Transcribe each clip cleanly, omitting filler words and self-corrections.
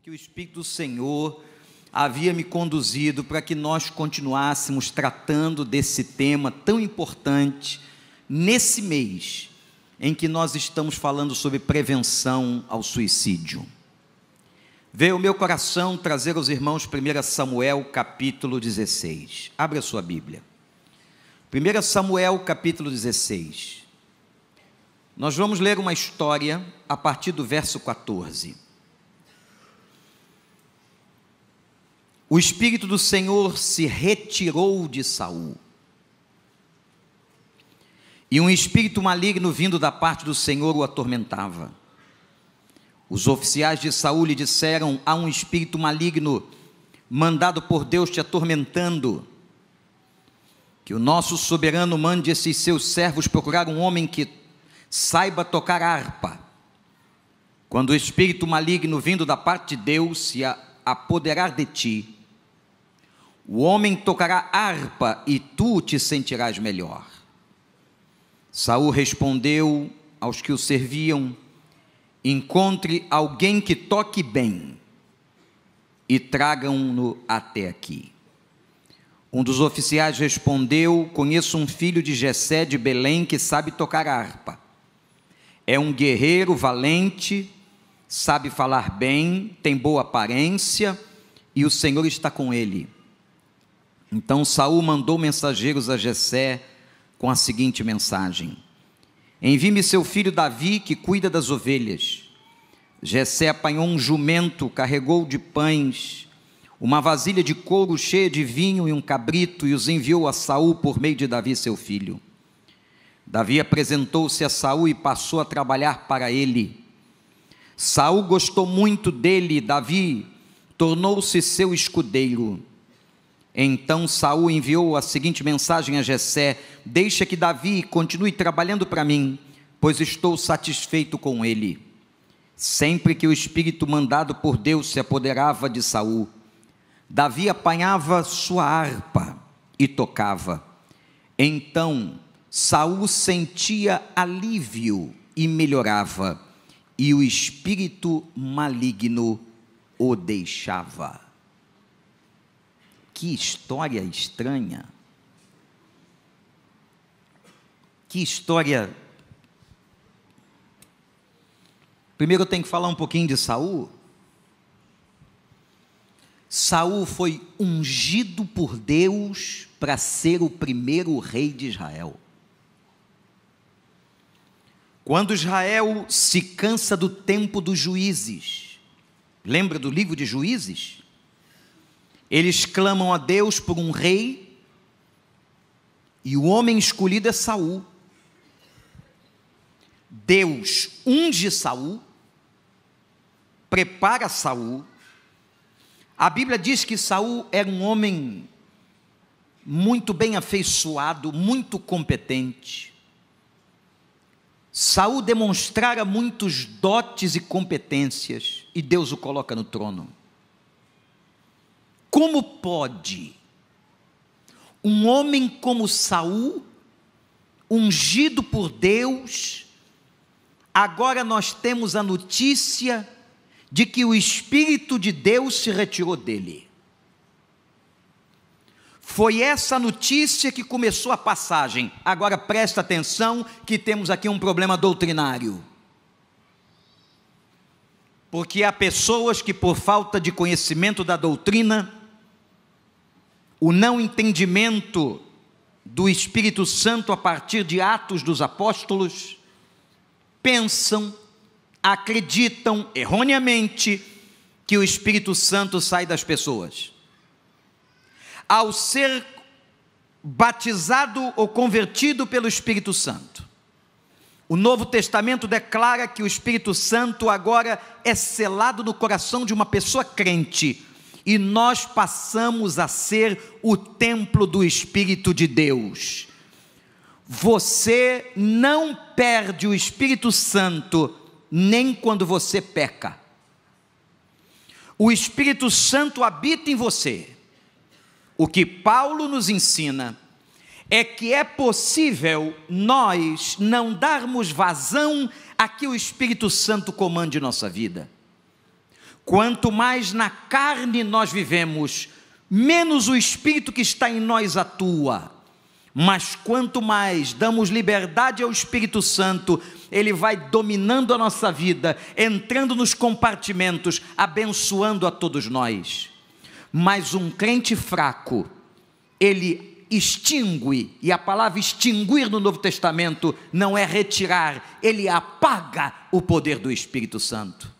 porque o Espírito do Senhor havia me conduzido para que nós continuássemos tratando desse tema tão importante nesse mês em que nós estamos falando sobre prevenção ao suicídio. Veio ao meu coração trazer aos irmãos 1 Samuel capítulo 16. Abra a sua Bíblia. 1 Samuel capítulo 16. Nós vamos ler uma história a partir do verso 14. O Espírito do Senhor se retirou de Saul, e um espírito maligno vindo da parte do Senhor o atormentava. Os oficiais de Saul lhe disseram: há um espírito maligno mandado por Deus te atormentando. Que o nosso soberano mande esses seus servos procurar um homem que saiba tocar harpa. Quando o espírito maligno vindo da parte de Deus se apoderar de ti, o homem tocará harpa e tu te sentirás melhor. Saul respondeu aos que o serviam: encontre alguém que toque bem e tragam-no até aqui. Um dos oficiais respondeu: conheço um filho de Jessé de Belém que sabe tocar harpa. É um guerreiro valente, sabe falar bem, tem boa aparência e o Senhor está com ele. Então Saul mandou mensageiros a Jessé com a seguinte mensagem: envie-me seu filho Davi, que cuida das ovelhas. Jessé apanhou um jumento, carregou de pães, uma vasilha de couro cheia de vinho e um cabrito, e os enviou a Saul por meio de Davi, seu filho. Davi apresentou-se a Saul e passou a trabalhar para ele. Saul gostou muito dele, e Davi tornou-se seu escudeiro. Então Saul enviou a seguinte mensagem a Jessé: deixa que Davi continue trabalhando para mim, pois estou satisfeito com ele. Sempre que o espírito mandado por Deus se apoderava de Saul, Davi apanhava sua harpa e tocava. Então Saul sentia alívio e melhorava, e o espírito maligno o deixava. Que história estranha. Que história. Primeiro eu tenho que falar um pouquinho de Saul. Saul foi ungido por Deus para ser o primeiro rei de Israel. Quando Israel se cansa do tempo dos juízes, lembra do livro de Juízes? Eles clamam a Deus por um rei, e o homem escolhido é Saul. Deus unge Saul, prepara Saul. A Bíblia diz que Saul era um homem muito bem afeiçoado, muito competente. Saul demonstrara muitos dotes e competências, e Deus o coloca no trono. Como pode um homem como Saul, ungido por Deus, agora nós temos a notícia de que o Espírito de Deus se retirou dele? Foi essa notícia que começou a passagem. Agora presta atenção que temos aqui um problema doutrinário. Porque há pessoas que, por falta de conhecimento da doutrina, o não entendimento do Espírito Santo a partir de Atos dos Apóstolos, pensam, acreditam erroneamente que o Espírito Santo sai das pessoas. Ao ser batizado ou convertido pelo Espírito Santo, o Novo Testamento declara que o Espírito Santo agora é selado no coração de uma pessoa crente, e nós passamos a ser o templo do Espírito de Deus. Você não perde o Espírito Santo nem quando você peca. O Espírito Santo habita em você. O que Paulo nos ensina é que é possível nós não darmos vazão a que o Espírito Santo comande nossa vida. Quanto mais na carne nós vivemos, menos o Espírito que está em nós atua. Mas quanto mais damos liberdade ao Espírito Santo, ele vai dominando a nossa vida, entrando nos compartimentos, abençoando a todos nós. Mas um crente fraco, ele extingue, e a palavra extinguir no Novo Testamento não é retirar, ele apaga o poder do Espírito Santo.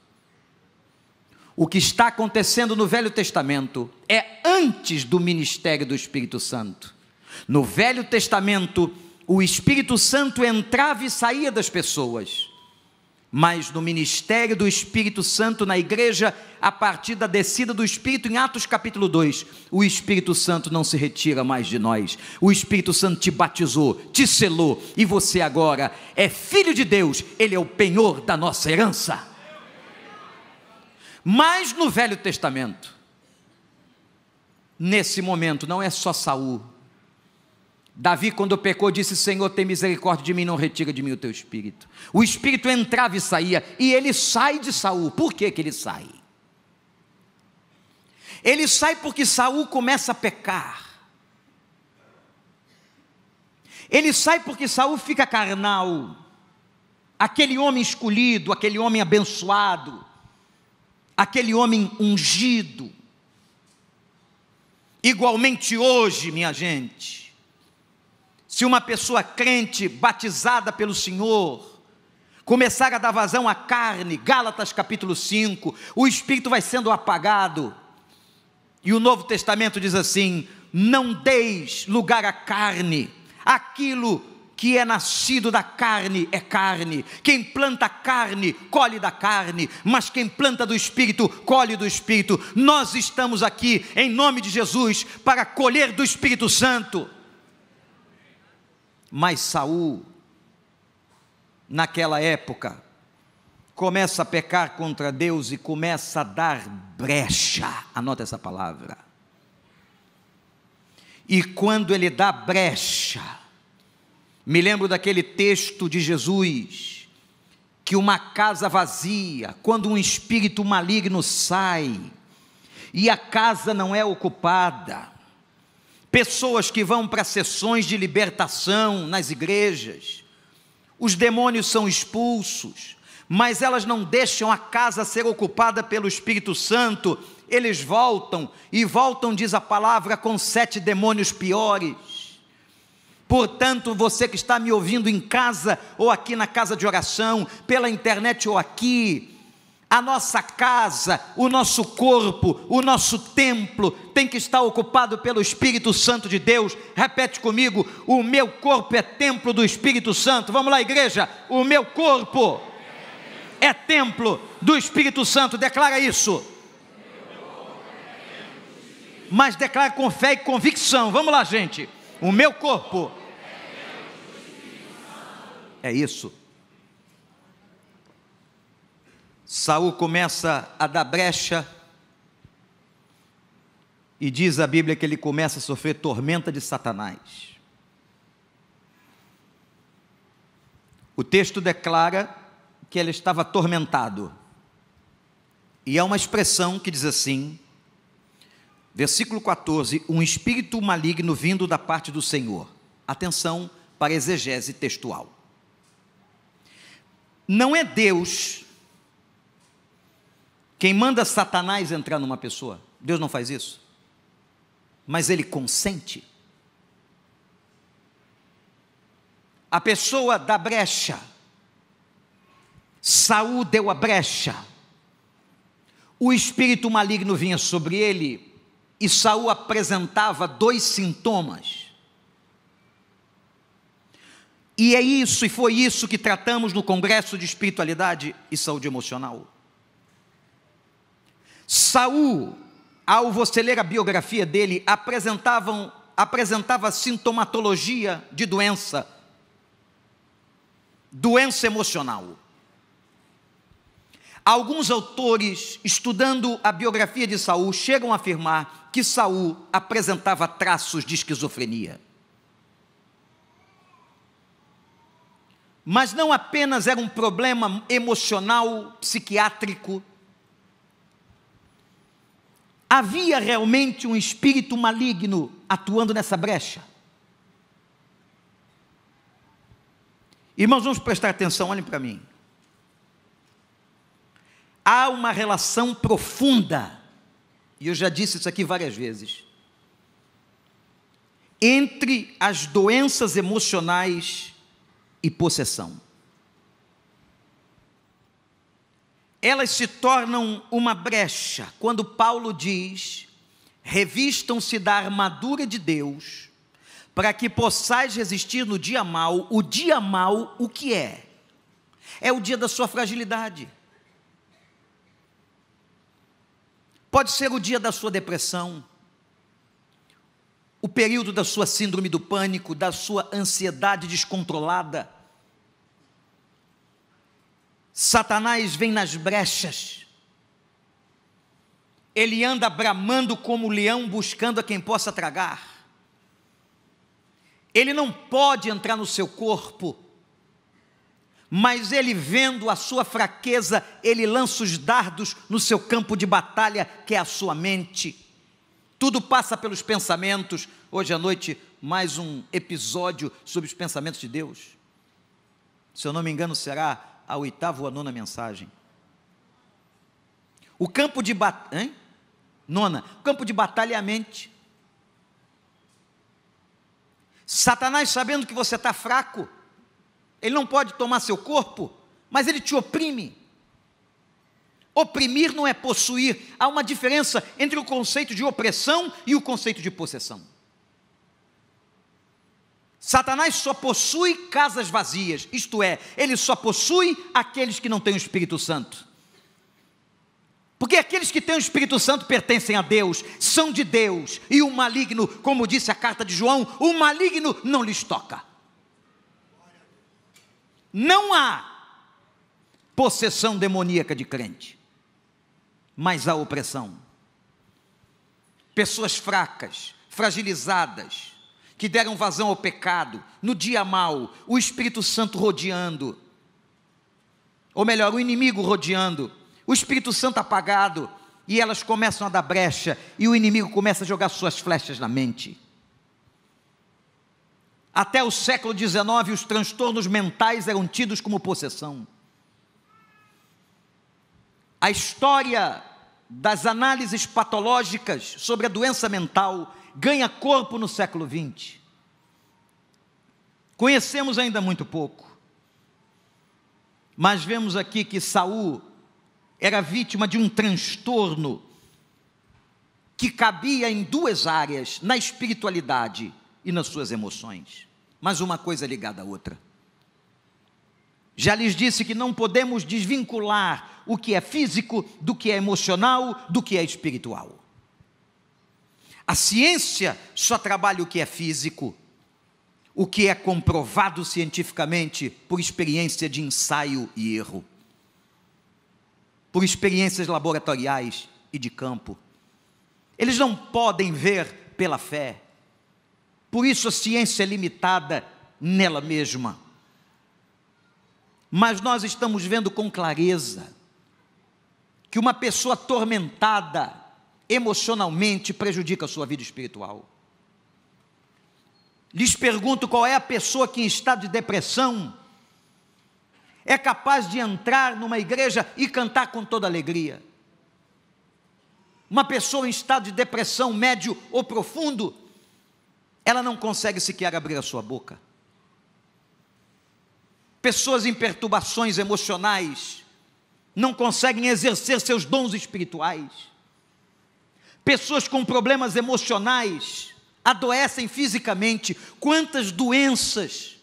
O que está acontecendo no Velho Testamento é antes do ministério do Espírito Santo. No Velho Testamento, o Espírito Santo entrava e saía das pessoas, mas no ministério do Espírito Santo na igreja, a partir da descida do Espírito, em Atos capítulo 2, o Espírito Santo não se retira mais de nós. O Espírito Santo te batizou, te selou, e você agora é filho de Deus, ele é o penhor da nossa herança. Mas no Velho Testamento, nesse momento, não é só Saul. Davi, quando pecou, disse: Senhor, tem misericórdia de mim, não retira de mim o teu Espírito. O Espírito entrava e saía, e ele sai de Saul. Por que que ele sai? Ele sai porque Saul começa a pecar. Ele sai porque Saul fica carnal. Aquele homem escolhido, aquele homem abençoado, aquele homem ungido. Igualmente hoje, minha gente, se uma pessoa crente, batizada pelo Senhor, começar a dar vazão à carne, Gálatas capítulo 5, o Espírito vai sendo apagado, e o Novo Testamento diz assim: não deis lugar à carne, aquilo que é nascido da carne é carne, quem planta carne, colhe da carne, mas quem planta do Espírito, colhe do Espírito. Nós estamos aqui, em nome de Jesus, para colher do Espírito Santo. Mas Saul, naquela época, começa a pecar contra Deus e começa a dar brecha, anota essa palavra. E quando ele dá brecha, me lembro daquele texto de Jesus, que uma casa vazia, quando um espírito maligno sai, e a casa não é ocupada, pessoas que vão para sessões de libertação nas igrejas, os demônios são expulsos, mas elas não deixam a casa ser ocupada pelo Espírito Santo, eles voltam, e voltam, diz a palavra, com 7 demônios piores. Portanto, você que está me ouvindo em casa, ou aqui na casa de oração, pela internet ou aqui, a nossa casa, o nosso corpo, o nosso templo tem que estar ocupado pelo Espírito Santo de Deus. Repete comigo: o meu corpo é templo do Espírito Santo. Vamos lá, igreja, o meu corpo é templo do Espírito Santo. Declara isso, mas declara com fé e convicção. Vamos lá, gente, o meu corpo é isso. Saul começa a dar brecha, e diz a Bíblia que ele começa a sofrer tormenta de Satanás. O texto declara que ele estava atormentado, e há uma expressão que diz assim, versículo 14: um espírito maligno vindo da parte do Senhor. Atenção para a exegese textual. Não é Deus quem manda Satanás entrar numa pessoa. Deus não faz isso, mas ele consente. A pessoa dá brecha. Saul deu a brecha, o espírito maligno vinha sobre ele, e Saul apresentava 2 sintomas, e é isso, e foi isso que tratamos no Congresso de Espiritualidade e Saúde Emocional. Saul, ao você ler a biografia dele, apresentava sintomatologia de doença emocional. Alguns autores, estudando a biografia de Saul, chegam a afirmar que Saul apresentava traços de esquizofrenia. Mas não apenas era um problema emocional, psiquiátrico, Havia realmente um espírito maligno atuando nessa brecha? Irmãos, vamos prestar atenção, olhem para mim. Há uma relação profunda, e eu já disse isso aqui várias vezes, entre as doenças emocionais e possessão. Elas se tornam uma brecha quando Paulo diz: revistam-se da armadura de Deus, para que possais resistir no dia mau. O dia mau, o que é? É o dia da sua fragilidade. Pode ser o dia da sua depressão, o período da sua síndrome do pânico, da sua ansiedade descontrolada. Satanás vem nas brechas, ele anda bramando como leão buscando a quem possa tragar. Ele não pode entrar no seu corpo, mas ele, vendo a sua fraqueza, ele lança os dardos no seu campo de batalha, que é a sua mente. Tudo passa pelos pensamentos. Hoje à noite, mais um episódio sobre os pensamentos de Deus. Se eu não me engano, será a 8ª ou a 9ª mensagem. O campo de batalha, o campo de batalha é a mente. Satanás, sabendo que você está fraco, ele não pode tomar seu corpo, mas ele te oprime. Oprimir não é possuir. Há uma diferença entre o conceito de opressão e o conceito de possessão. Satanás só possui casas vazias, isto é, ele só possui aqueles que não têm o Espírito Santo. Porque aqueles que têm o Espírito Santo pertencem a Deus, são de Deus, e o maligno, como disse a carta de João, o maligno não lhes toca. Não há possessão demoníaca de crente, mas há opressão. Pessoas fracas, fragilizadas, que deram vazão ao pecado, no dia mau, o Espírito Santo rodeando, ou melhor, o inimigo rodeando, o Espírito Santo apagado, e elas começam a dar brecha, e o inimigo começa a jogar suas flechas na mente. Até o século XIX, os transtornos mentais eram tidos como possessão. A história das análises patológicas sobre a doença mental ganha corpo no século XX. Conhecemos ainda muito pouco, mas vemos aqui que Saul era vítima de um transtorno que cabia em duas áreas, na espiritualidade e nas suas emoções, mas uma coisa ligada à outra. Já lhes disse que não podemos desvincular o que é físico do que é emocional, do que é espiritual. A ciência só trabalha o que é físico, o que é comprovado cientificamente por experiência de ensaio e erro, por experiências laboratoriais e de campo. Eles não podem ver pela fé, por isso a ciência é limitada nela mesma. Mas nós estamos vendo com clareza que uma pessoa atormentada emocionalmente prejudica a sua vida espiritual. Lhes pergunto, qual é a pessoa que em estado de depressão é capaz de entrar numa igreja e cantar com toda alegria? Uma pessoa em estado de depressão médio ou profundo, ela não consegue sequer abrir a sua boca. Pessoas em perturbações emocionais não conseguem exercer seus dons espirituais. Pessoas com problemas emocionais adoecem fisicamente. Quantas doenças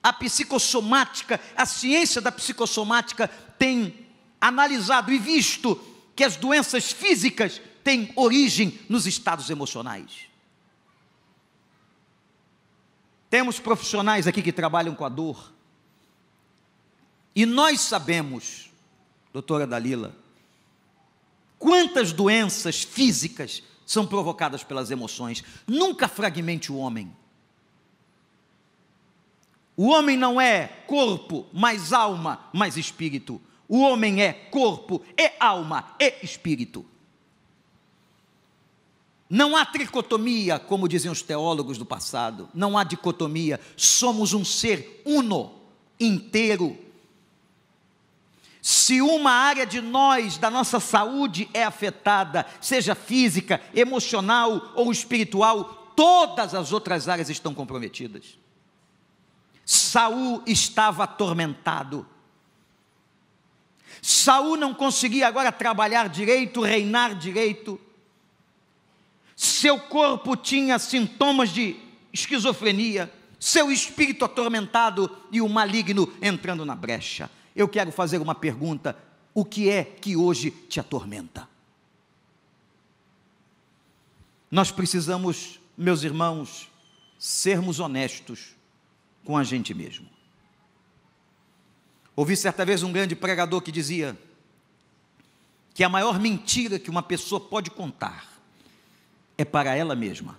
a psicossomática, a ciência da psicossomática tem analisado e visto que as doenças físicas têm origem nos estados emocionais. Temos profissionais aqui que trabalham com a dor, e nós sabemos, doutora Dalila, quantas doenças físicas são provocadas pelas emoções. Nunca fragmente o homem. O homem não é corpo, mais alma, mais espírito. O homem é corpo, e alma, e espírito. Não há tricotomia, como diziam os teólogos do passado, não há dicotomia, somos um ser uno, inteiro. Se uma área de nós, da nossa saúde é afetada, seja física, emocional ou espiritual, todas as outras áreas estão comprometidas. Saul estava atormentado. Saul não conseguia agora trabalhar direito, reinar direito. Seu corpo tinha sintomas de esquizofrenia, seu espírito atormentado e o maligno entrando na brecha. Eu quero fazer uma pergunta: o que é que hoje te atormenta? Nós precisamos, meus irmãos, sermos honestos com a gente mesmo. Ouvi certa vez um grande pregador que dizia que a maior mentira que uma pessoa pode contar é para ela mesma.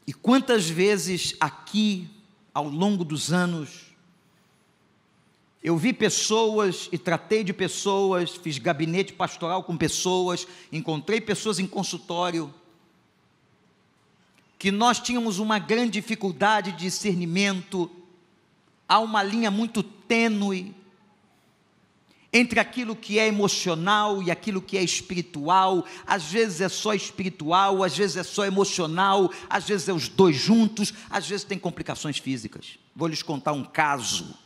E quantas vezes aqui, ao longo dos anos, eu vi pessoas e tratei de pessoas, fiz gabinete pastoral com pessoas, encontrei pessoas em consultório, que nós tínhamos uma grande dificuldade de discernimento, há uma linha muito tênue entre aquilo que é emocional e aquilo que é espiritual. Às vezes é só espiritual, às vezes é só emocional, às vezes é os dois juntos, às vezes tem complicações físicas. Vou lhes contar um caso.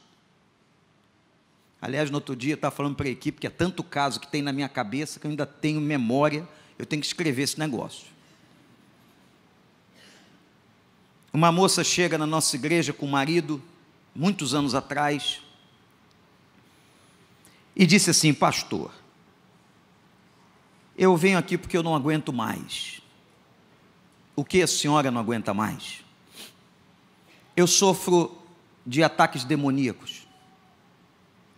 Aliás, no outro dia eu estava falando para a equipe que é tanto caso que tem na minha cabeça que eu ainda tenho memória, eu tenho que escrever esse negócio. Uma moça chega na nossa igreja com o marido, muitos anos atrás, e disse assim: pastor, eu venho aqui porque eu não aguento mais. O que a senhora não aguenta mais? Eu sofro de ataques demoníacos.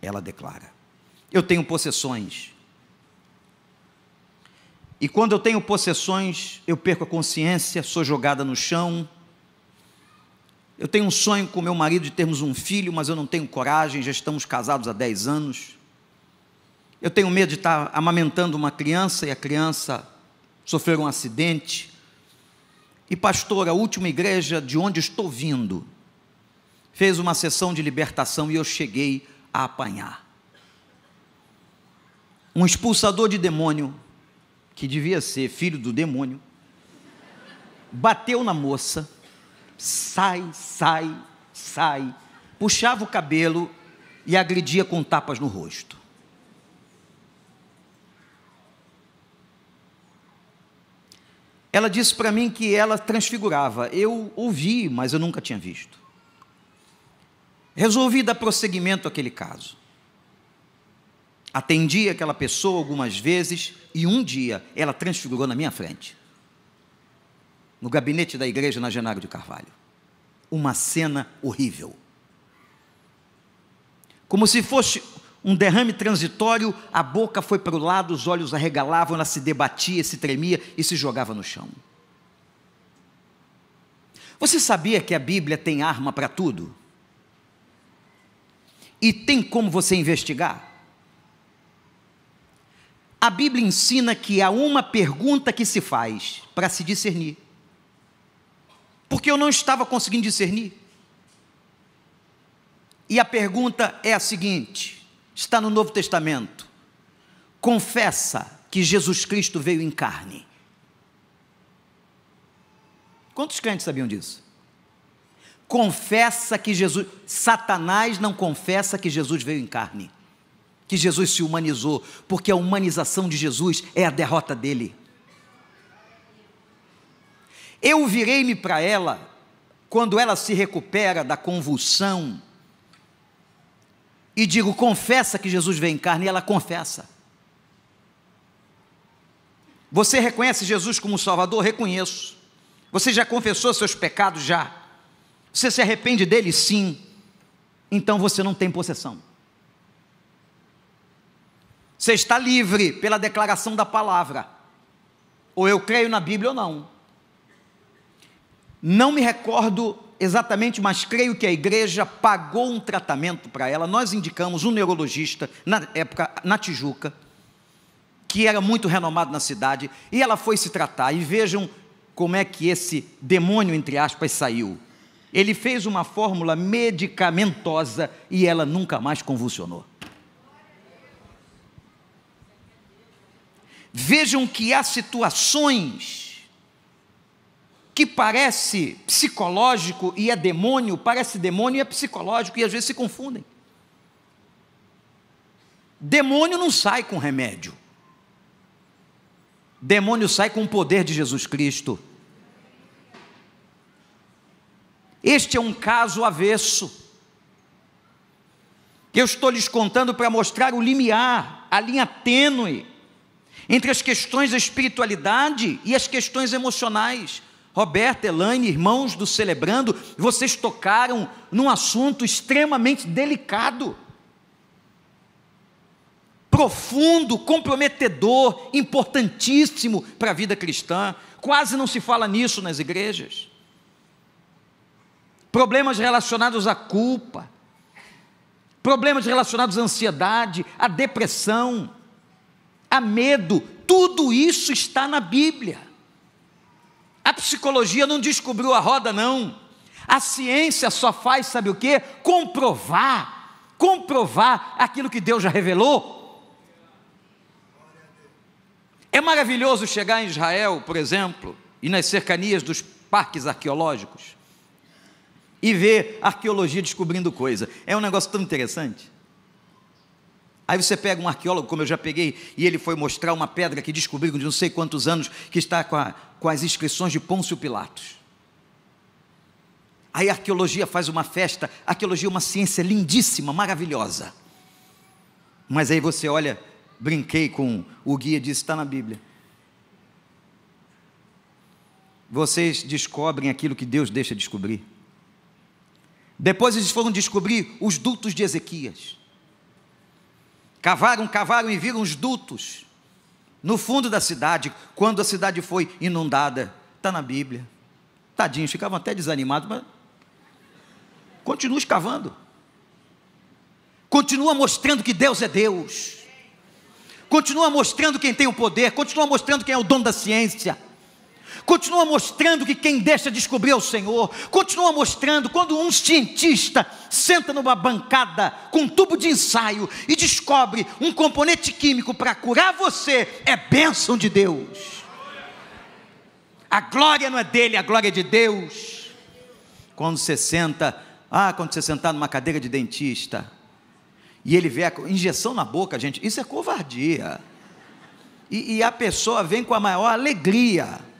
Ela declara: eu tenho possessões. E quando eu tenho possessões, eu perco a consciência, sou jogada no chão. Eu tenho um sonho com meu marido de termos um filho, mas eu não tenho coragem, já estamos casados há 10 anos. Eu tenho medo de estar amamentando uma criança e a criança sofrer um acidente. E pastor, a última igreja de onde estou vindo fez uma sessão de libertação e eu cheguei a apanhar. Um expulsador de demônio, que devia ser filho do demônio, bateu na moça, sai, puxava o cabelo e agredia com tapas no rosto. Ela disse para mim que ela transfigurava. Eu ouvi, mas eu nunca tinha visto. Resolvi dar prosseguimento àquele caso. Atendi aquela pessoa algumas vezes e um dia ela transfigurou na minha frente, no gabinete da igreja na Genaro de Carvalho. Uma cena horrível. Como se fosse um derrame transitório, a boca foi para o lado, os olhos arregalavam, ela se debatia, se tremia e se jogava no chão. Você sabia que a Bíblia tem arma para tudo? E tem como você investigar? A Bíblia ensina que há uma pergunta que se faz para se discernir. Porque eu não estava conseguindo discernir. E a pergunta é a seguinte, está no Novo Testamento: confessa que Jesus Cristo veio em carne. Quantos crentes sabiam disso? Confessa que Jesus... Satanás não confessa que Jesus veio em carne, que Jesus se humanizou, porque a humanização de Jesus é a derrota dele. Eu virei-me para ela, quando ela se recupera da convulsão, e digo: confessa que Jesus veio em carne, e ela confessa. Você reconhece Jesus como Salvador? Reconheço. Você já confessou seus pecados? Já. Você se arrepende deles? Sim. Então você não tem possessão. Você está livre pela declaração da palavra. Ou eu creio na Bíblia ou não. Não me recordo exatamente, mas creio que a igreja pagou um tratamento para ela. Nós indicamos um neurologista, na época, na Tijuca, que era muito renomado na cidade, e ela foi se tratar, e vejam como é que esse demônio, entre aspas, saiu. Ele fez uma fórmula medicamentosa e ela nunca mais convulsionou. Vejam que há situações que parece psicológico e é demônio, parece demônio e é psicológico, e às vezes se confundem. Demônio não sai com remédio. Demônio sai com o poder de Jesus Cristo. Este é um caso avesso. Eu estou lhes contando para mostrar o limiar, a linha tênue, entre as questões da espiritualidade e as questões emocionais. Roberta, Elaine, irmãos do Celebrando, vocês tocaram num assunto extremamente delicado, profundo, comprometedor, importantíssimo para a vida cristã. Quase não se fala nisso nas igrejas. Problemas relacionados à culpa, problemas relacionados à ansiedade, à depressão, a medo, tudo isso está na Bíblia. A psicologia não descobriu a roda, não. A ciência só faz, sabe o quê? Comprovar aquilo que Deus já revelou. É maravilhoso chegar em Israel, por exemplo, e nas cercanias dos parques arqueológicos, e ver a arqueologia descobrindo coisa. É um negócio tão interessante. Aí você pega um arqueólogo, como eu já peguei, e ele foi mostrar uma pedra que descobriu de não sei quantos anos, que está com as inscrições de Pôncio Pilatos. Aí a arqueologia faz uma festa. A arqueologia é uma ciência lindíssima, maravilhosa. Mas aí você olha, brinquei com o guia e disse, está na Bíblia. Vocês descobrem aquilo que Deus deixa descobrir. Depois eles foram descobrir os dutos de Ezequias. Cavaram e viram os dutos no fundo da cidade, quando a cidade foi inundada. Está na Bíblia. Tadinhos, ficavam até desanimados, mas continua escavando. Continua mostrando que Deus é Deus. Continua mostrando quem tem o poder, continua mostrando quem é o dono da ciência. Continua mostrando que quem deixa descobrir é o Senhor. Continua mostrando quando um cientista senta numa bancada com um tubo de ensaio e descobre um componente químico para curar você, é bênção de Deus. A glória não é dele, a glória é de Deus. Quando você sentar numa cadeira de dentista e ele vê a injeção na boca, gente, isso é covardia. E a pessoa vem com a maior alegria.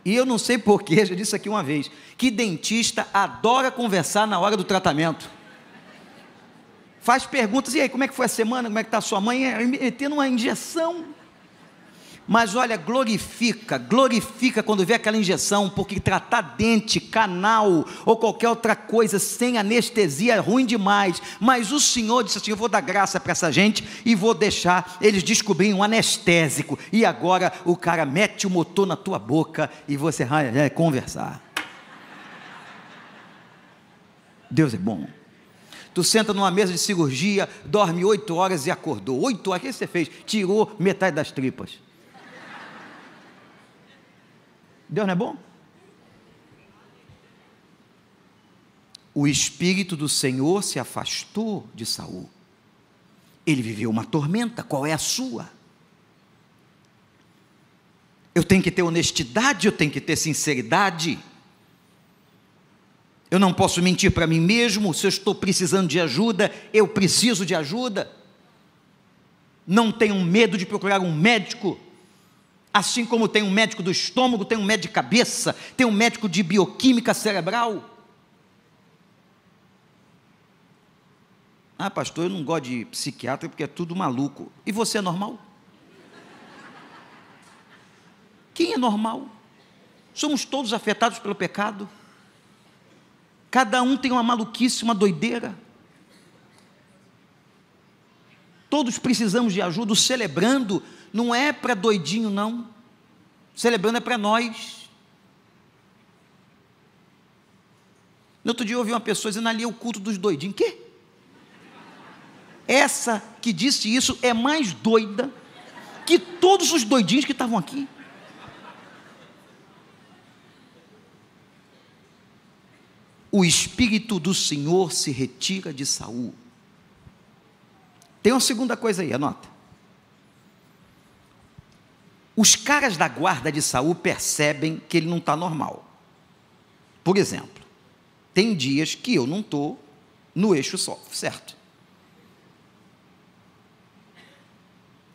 E eu não sei porquê, já disse aqui uma vez, que dentista adora conversar na hora do tratamento. Faz perguntas, e aí, como é que foi a semana, como é que está a sua mãe, metendo uma injeção. Mas olha, glorifica quando vê aquela injeção, porque tratar dente, canal, ou qualquer outra coisa, sem anestesia é ruim demais. Mas o Senhor disse assim, eu vou dar graça para essa gente, e vou deixar eles descobrirem um anestésico, e agora o cara mete o motor na tua boca, e você vai conversar. Deus é bom. Tu senta numa mesa de cirurgia, dorme 8 horas e acordou. 8 horas, o que você fez? Tirou metade das tripas. Deus não é bom? O Espírito do Senhor se afastou de Saul. Ele viveu uma tormenta. Qual é a sua? Eu tenho que ter honestidade, eu tenho que ter sinceridade. Eu não posso mentir para mim mesmo. Se eu estou precisando de ajuda, eu preciso de ajuda. Não tenho medo de procurar um médico. Assim como tem um médico do estômago, tem um médico de cabeça, tem um médico de bioquímica cerebral. Ah, pastor, eu não gosto de psiquiatra porque é tudo maluco. E você é normal? Quem é normal? Somos todos afetados pelo pecado. Cada um tem uma maluquice, uma doideira. Todos precisamos de ajuda. O Celebrando não é para doidinho, não. Celebrando é para nós. No outro dia eu ouvi uma pessoa dizendo, ali é o culto dos doidinhos. Quê? Essa que disse isso é mais doida que todos os doidinhos que estavam aqui. O Espírito do Senhor se retira de Saul. Tem uma segunda coisa aí, anota. Os caras da guarda de Saul percebem que ele não está normal. Por exemplo, tem dias que eu não estou no eixo certo.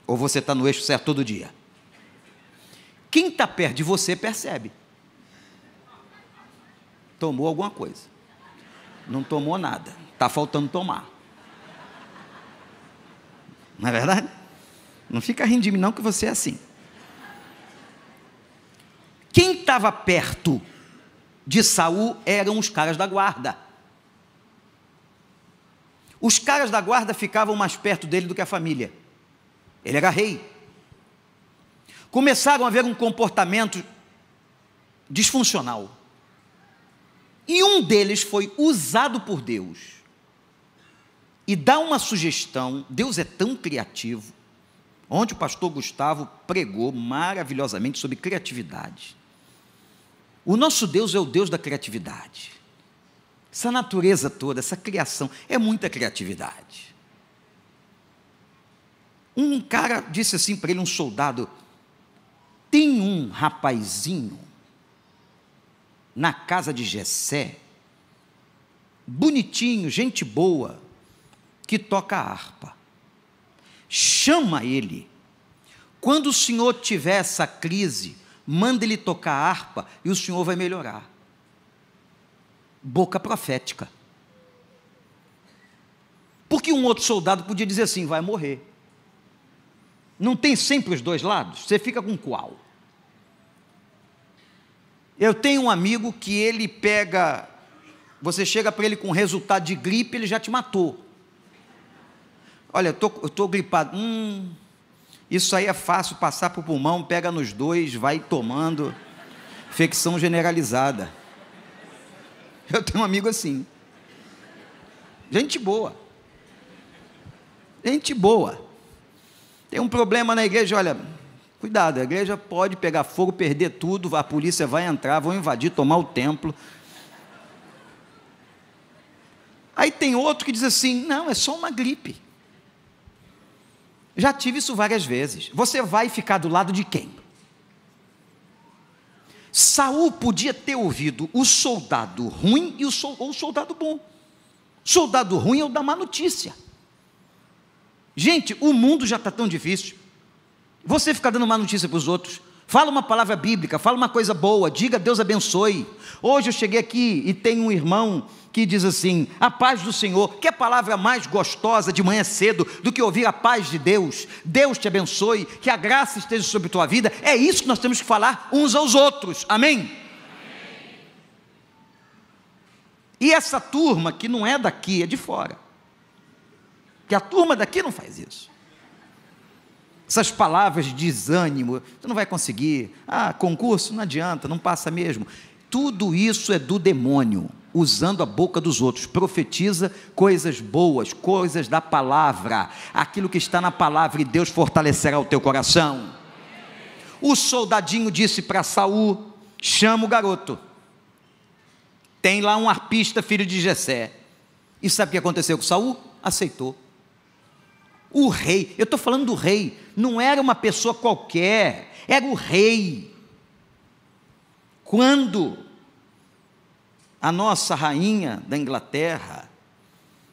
Ou você está no eixo certo todo dia? Quem está perto de você percebe. Tomou alguma coisa. Não tomou nada. Está faltando tomar. Não é verdade? Não fica rindo de mim não, que você é assim. Quem estava perto de Saul eram os caras da guarda. Os caras da guarda ficavam mais perto dele do que a família. Ele era rei. Começaram a ver um comportamento disfuncional. E um deles foi usado por Deus. E dá uma sugestão. Deus é tão criativo. Onde o pastor Gustavo pregou maravilhosamente sobre criatividade. O nosso Deus é o Deus da criatividade. Essa natureza toda, essa criação, é muita criatividade. Um cara disse assim para ele, um soldado: tem um rapazinho na casa de Jessé, bonitinho, gente boa, que toca harpa. Chama ele. Quando o senhor tiver essa crise, manda ele tocar harpa e o senhor vai melhorar. Boca profética. Porque um outro soldado podia dizer assim: vai morrer. Não tem sempre os dois lados? Você fica com qual? Eu tenho um amigo que ele pega, você chega para ele com resultado de gripe, ele já te matou. Olha, eu estou gripado. Isso aí é fácil, passar para o pulmão, pega nos dois, vai tomando, infecção generalizada. Eu tenho um amigo assim. Gente boa. Gente boa. Tem um problema na igreja, olha, cuidado, a igreja pode pegar fogo, perder tudo, a polícia vai entrar, vão invadir, tomar o templo. Aí tem outro que diz assim: não, é só uma gripe. Já tive isso várias vezes. Você vai ficar do lado de quem? Saul podia ter ouvido o soldado ruim ou o soldado bom. O soldado ruim é o da má notícia. Gente, o mundo já está tão difícil. Você fica dando má notícia para os outros. Fala uma palavra bíblica, fala uma coisa boa, diga Deus abençoe. Hoje eu cheguei aqui e tem um irmão que diz assim: a paz do Senhor. Que palavra mais gostosa de manhã cedo do que ouvir a paz de Deus? Deus te abençoe, que a graça esteja sobre a tua vida. É isso que nós temos que falar uns aos outros, amém? Amém. E essa turma que não é daqui, é de fora, que a turma daqui não faz isso. Essas palavras de desânimo: você não vai conseguir, concurso não adianta, não passa mesmo. Tudo isso é do demônio, usando a boca dos outros. Profetiza coisas boas, coisas da palavra, aquilo que está na palavra, e Deus fortalecerá o teu coração. O soldadinho disse para Saul: chama o garoto, tem lá um arpista, filho de Jessé. E sabe o que aconteceu com Saul? Aceitou. O rei, eu estou falando do rei, não era uma pessoa qualquer, era o rei. Quando a nossa rainha da Inglaterra,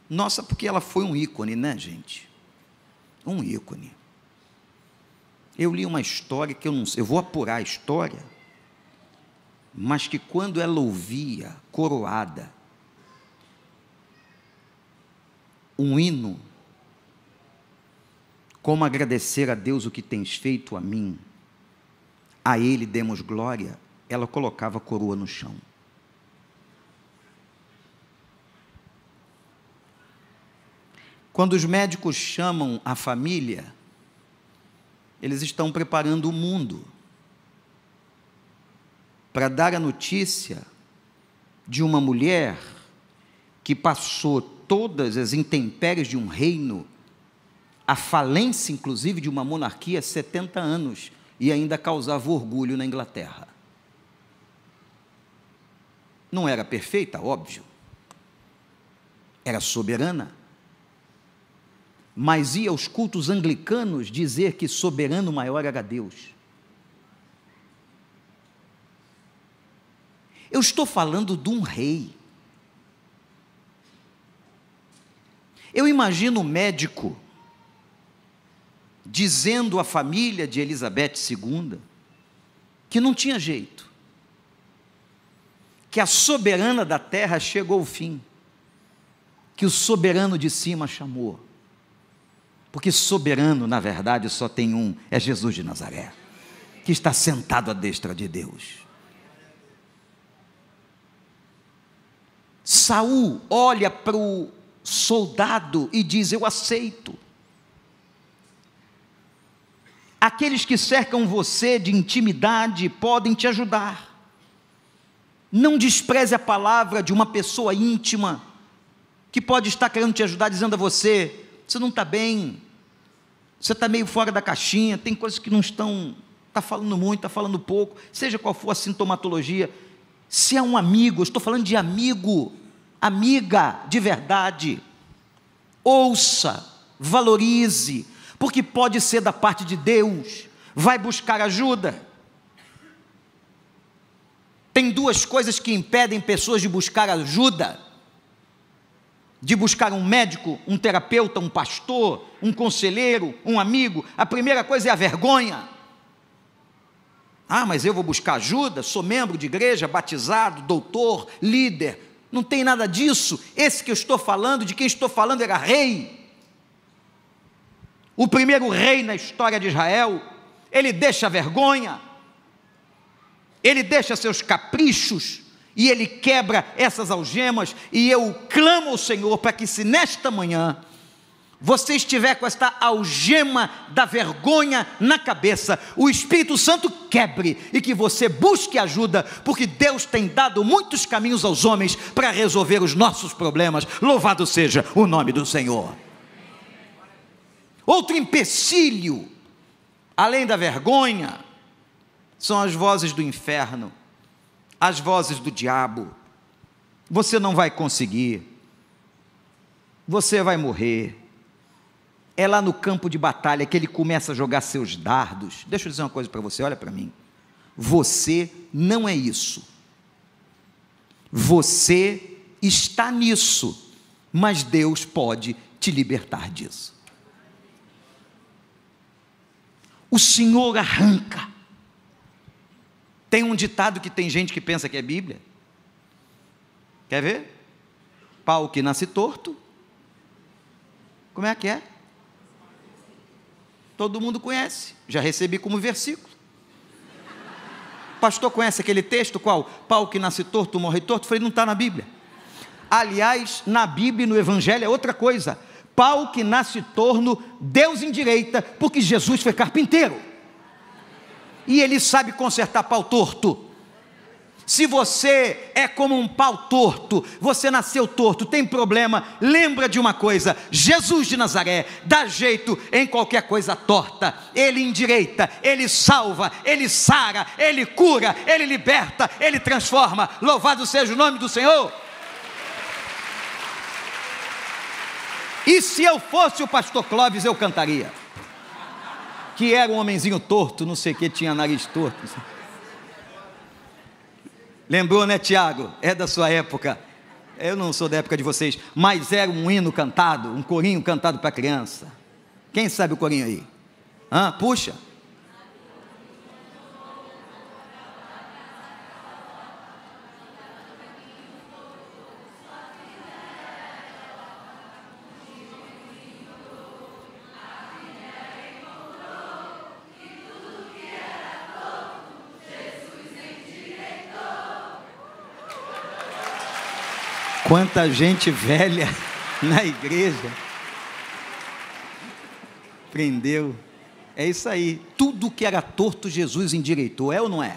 nossa, porque ela foi um ícone, né, gente? Um ícone. Eu li uma história que eu não sei, eu vou apurar a história, mas que quando ela ouvia, coroada, um hino, como agradecer a Deus o que tens feito a mim, a Ele demos glória, ela colocava a coroa no chão. Quando os médicos chamam a família, eles estão preparando o mundo para dar a notícia de uma mulher que passou todas as intempéries de um reino a falência, inclusive, de uma monarquia 70 anos, e ainda causava orgulho na Inglaterra. Não era perfeita, óbvio, era soberana, mas ia aos cultos anglicanos dizer que soberano maior era Deus. Eu estou falando de um rei. Eu imagino o médico dizendo à família de Elizabeth II que não tinha jeito, que a soberana da terra chegou ao fim, que o soberano de cima chamou, porque soberano, na verdade, só tem um, é Jesus de Nazaré, que está sentado à destra de Deus. Saul olha para o soldado e diz: eu aceito. Aqueles que cercam você de intimidade podem te ajudar. Não despreze a palavra de uma pessoa íntima, que pode estar querendo te ajudar, dizendo a você: você não está bem, você está meio fora da caixinha, tem coisas que não estão, está falando muito, está falando pouco, seja qual for a sintomatologia. Se é um amigo, eu estou falando de amigo, amiga de verdade, ouça, valorize, porque pode ser da parte de Deus, vai buscar ajuda. Tem duas coisas que impedem pessoas de buscar ajuda, de buscar um médico, um terapeuta, um pastor, um conselheiro, um amigo. A primeira coisa é a vergonha. Ah, mas eu vou buscar ajuda, sou membro de igreja, batizado, doutor, líder. Não tem nada disso. Esse que eu estou falando, de quem estou falando, era rei. O primeiro rei na história de Israel. Ele deixa a vergonha, ele deixa seus caprichos, e ele quebra essas algemas. E eu clamo ao Senhor para que, se nesta manhã você estiver com esta algema da vergonha na cabeça, o Espírito Santo quebre e que você busque ajuda, porque Deus tem dado muitos caminhos aos homens para resolver os nossos problemas. Louvado seja o nome do Senhor. Outro empecilho, além da vergonha, são as vozes do inferno, as vozes do diabo. Você não vai conseguir, você vai morrer. É lá no campo de batalha que ele começa a jogar seus dardos. Deixa eu dizer uma coisa para você, olha para mim. Você não é isso. Você está nisso, mas Deus pode te libertar disso. O Senhor arranca. Tem um ditado que tem gente que pensa que é Bíblia. Quer ver? Pau que nasce torto. Como é que é? Todo mundo conhece, já recebi como versículo. Pastor, conhece aquele texto? Qual? Pau que nasce torto, morre torto. Eu falei, não está na Bíblia. Aliás, na Bíblia e no Evangelho é outra coisa. Pau que nasce torno, Deus endireita, porque Jesus foi carpinteiro. E Ele sabe consertar pau torto. Se você é como um pau torto, você nasceu torto, tem problema, lembra de uma coisa: Jesus de Nazaré dá jeito em qualquer coisa torta. Ele endireita, Ele salva, Ele sara, Ele cura, Ele liberta, Ele transforma. Louvado seja o nome do Senhor. E se eu fosse o pastor Clóvis, eu cantaria, que era um homenzinho torto, não sei o que, tinha nariz torto. Lembrou, né, Tiago? É da sua época. Eu não sou da época de vocês, mas era um hino cantado, um corinho cantado para criança. Quem sabe o corinho aí? Puxa. Quanta gente velha na igreja prendeu. É isso aí. Tudo que era torto, Jesus endireitou, é ou não é?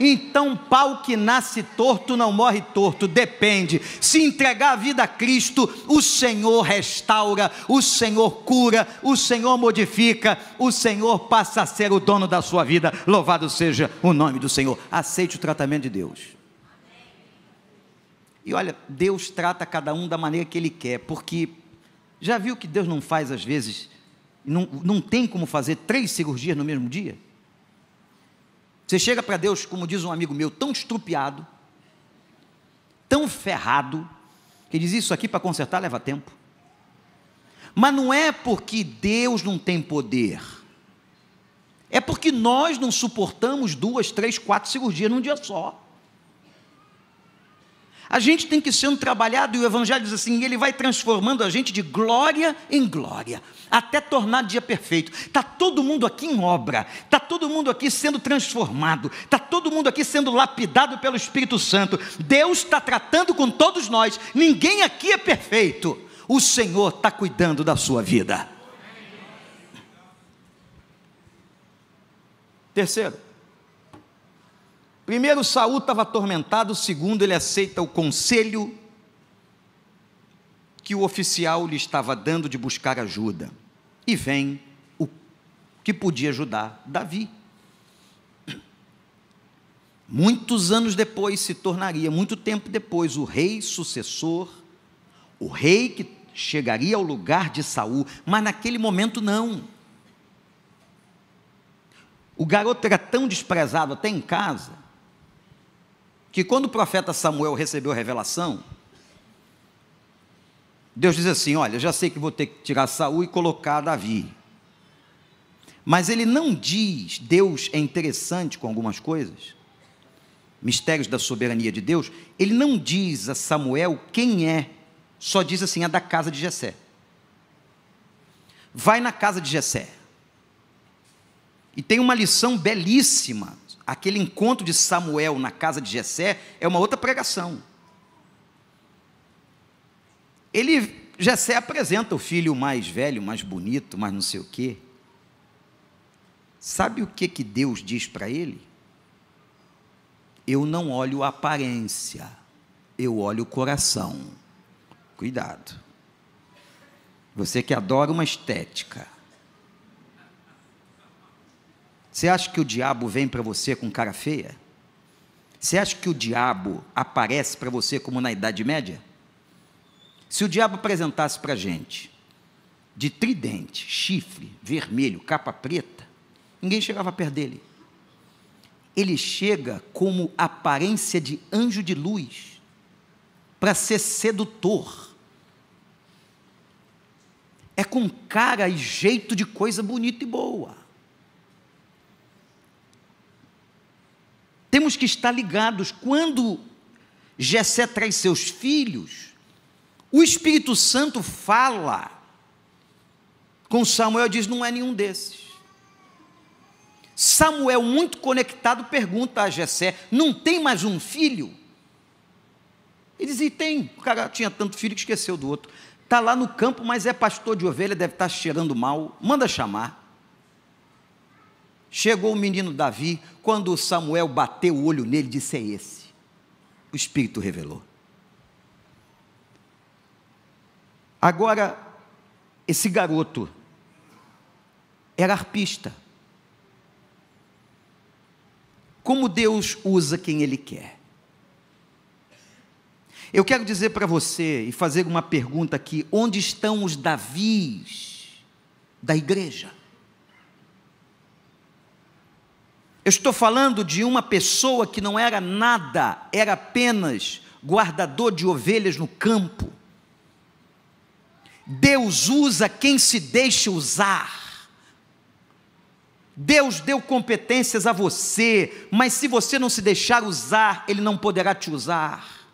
Então, pau que nasce torto não morre torto, depende. Se entregar a vida a Cristo, o Senhor restaura, o Senhor cura, o Senhor modifica, o Senhor passa a ser o dono da sua vida. Louvado seja o nome do Senhor. Aceite o tratamento de Deus. E olha, Deus trata cada um da maneira que Ele quer, porque já viu que Deus não faz às vezes, não tem como fazer 3 cirurgias no mesmo dia? Você chega para Deus, como diz um amigo meu, tão estrupiado, tão ferrado, que diz: isso aqui para consertar leva tempo. Mas não é porque Deus não tem poder, é porque nós não suportamos 2, 3, 4 cirurgias num dia só. A gente tem que ser um trabalhado, e o Evangelho diz assim: Ele vai transformando a gente de glória em glória, até tornar dia perfeito. Está todo mundo aqui em obra, está todo mundo aqui sendo transformado, está todo mundo aqui sendo lapidado pelo Espírito Santo. Deus está tratando com todos nós, ninguém aqui é perfeito. O Senhor está cuidando da sua vida. Terceiro, primeiro, Saul estava atormentado. Segundo, ele aceita o conselho que o oficial lhe estava dando de buscar ajuda. E vem o que podia ajudar: Davi. Muitos anos depois se tornaria, muito tempo depois, o rei sucessor, o rei que chegaria ao lugar de Saul, mas naquele momento não. O garoto era tão desprezado até em casa, que quando o profeta Samuel recebeu a revelação, Deus diz assim: olha, já sei que vou ter que tirar Saul e colocar Davi. Mas ele não diz, Deus é interessante com algumas coisas, mistérios da soberania de Deus. Ele não diz a Samuel quem é, só diz assim: é da casa de Jessé. Vai na casa de Jessé. E tem uma lição belíssima. Aquele encontro de Samuel na casa de Jessé é uma outra pregação. Jessé apresenta o filho mais velho, mais bonito, mais não sei o quê. Sabe o que Deus diz para ele? Eu não olho a aparência, eu olho o coração. Cuidado. Você que adora uma estética. Você acha que o diabo vem para você com cara feia? Você acha que o diabo aparece para você como na Idade Média? Se o diabo apresentasse para a gente de tridente, chifre, vermelho, capa preta, ninguém chegava perto dele. Ele chega como aparência de anjo de luz, para ser sedutor. É com cara e jeito de coisa bonita e boa. Temos que estar ligados. Quando Jessé traz seus filhos, o Espírito Santo fala com Samuel e diz: não é nenhum desses. Samuel, muito conectado, pergunta a Jessé: não tem mais um filho? Ele diz: e tem. O cara tinha tanto filho que esqueceu do outro. Está lá no campo, mas é pastor de ovelha, deve estar cheirando mal. Manda chamar. Chegou o menino Davi. Quando Samuel bateu o olho nele, disse: é esse. O Espírito revelou. Agora, esse garoto era arpista. Como Deus usa quem Ele quer. Eu quero dizer para você e fazer uma pergunta aqui: onde estão os Davis da igreja? Eu estou falando de uma pessoa que não era nada, era apenas guardador de ovelhas no campo. Deus usa quem se deixa usar. Deus deu competências a você, mas se você não se deixar usar, Ele não poderá te usar.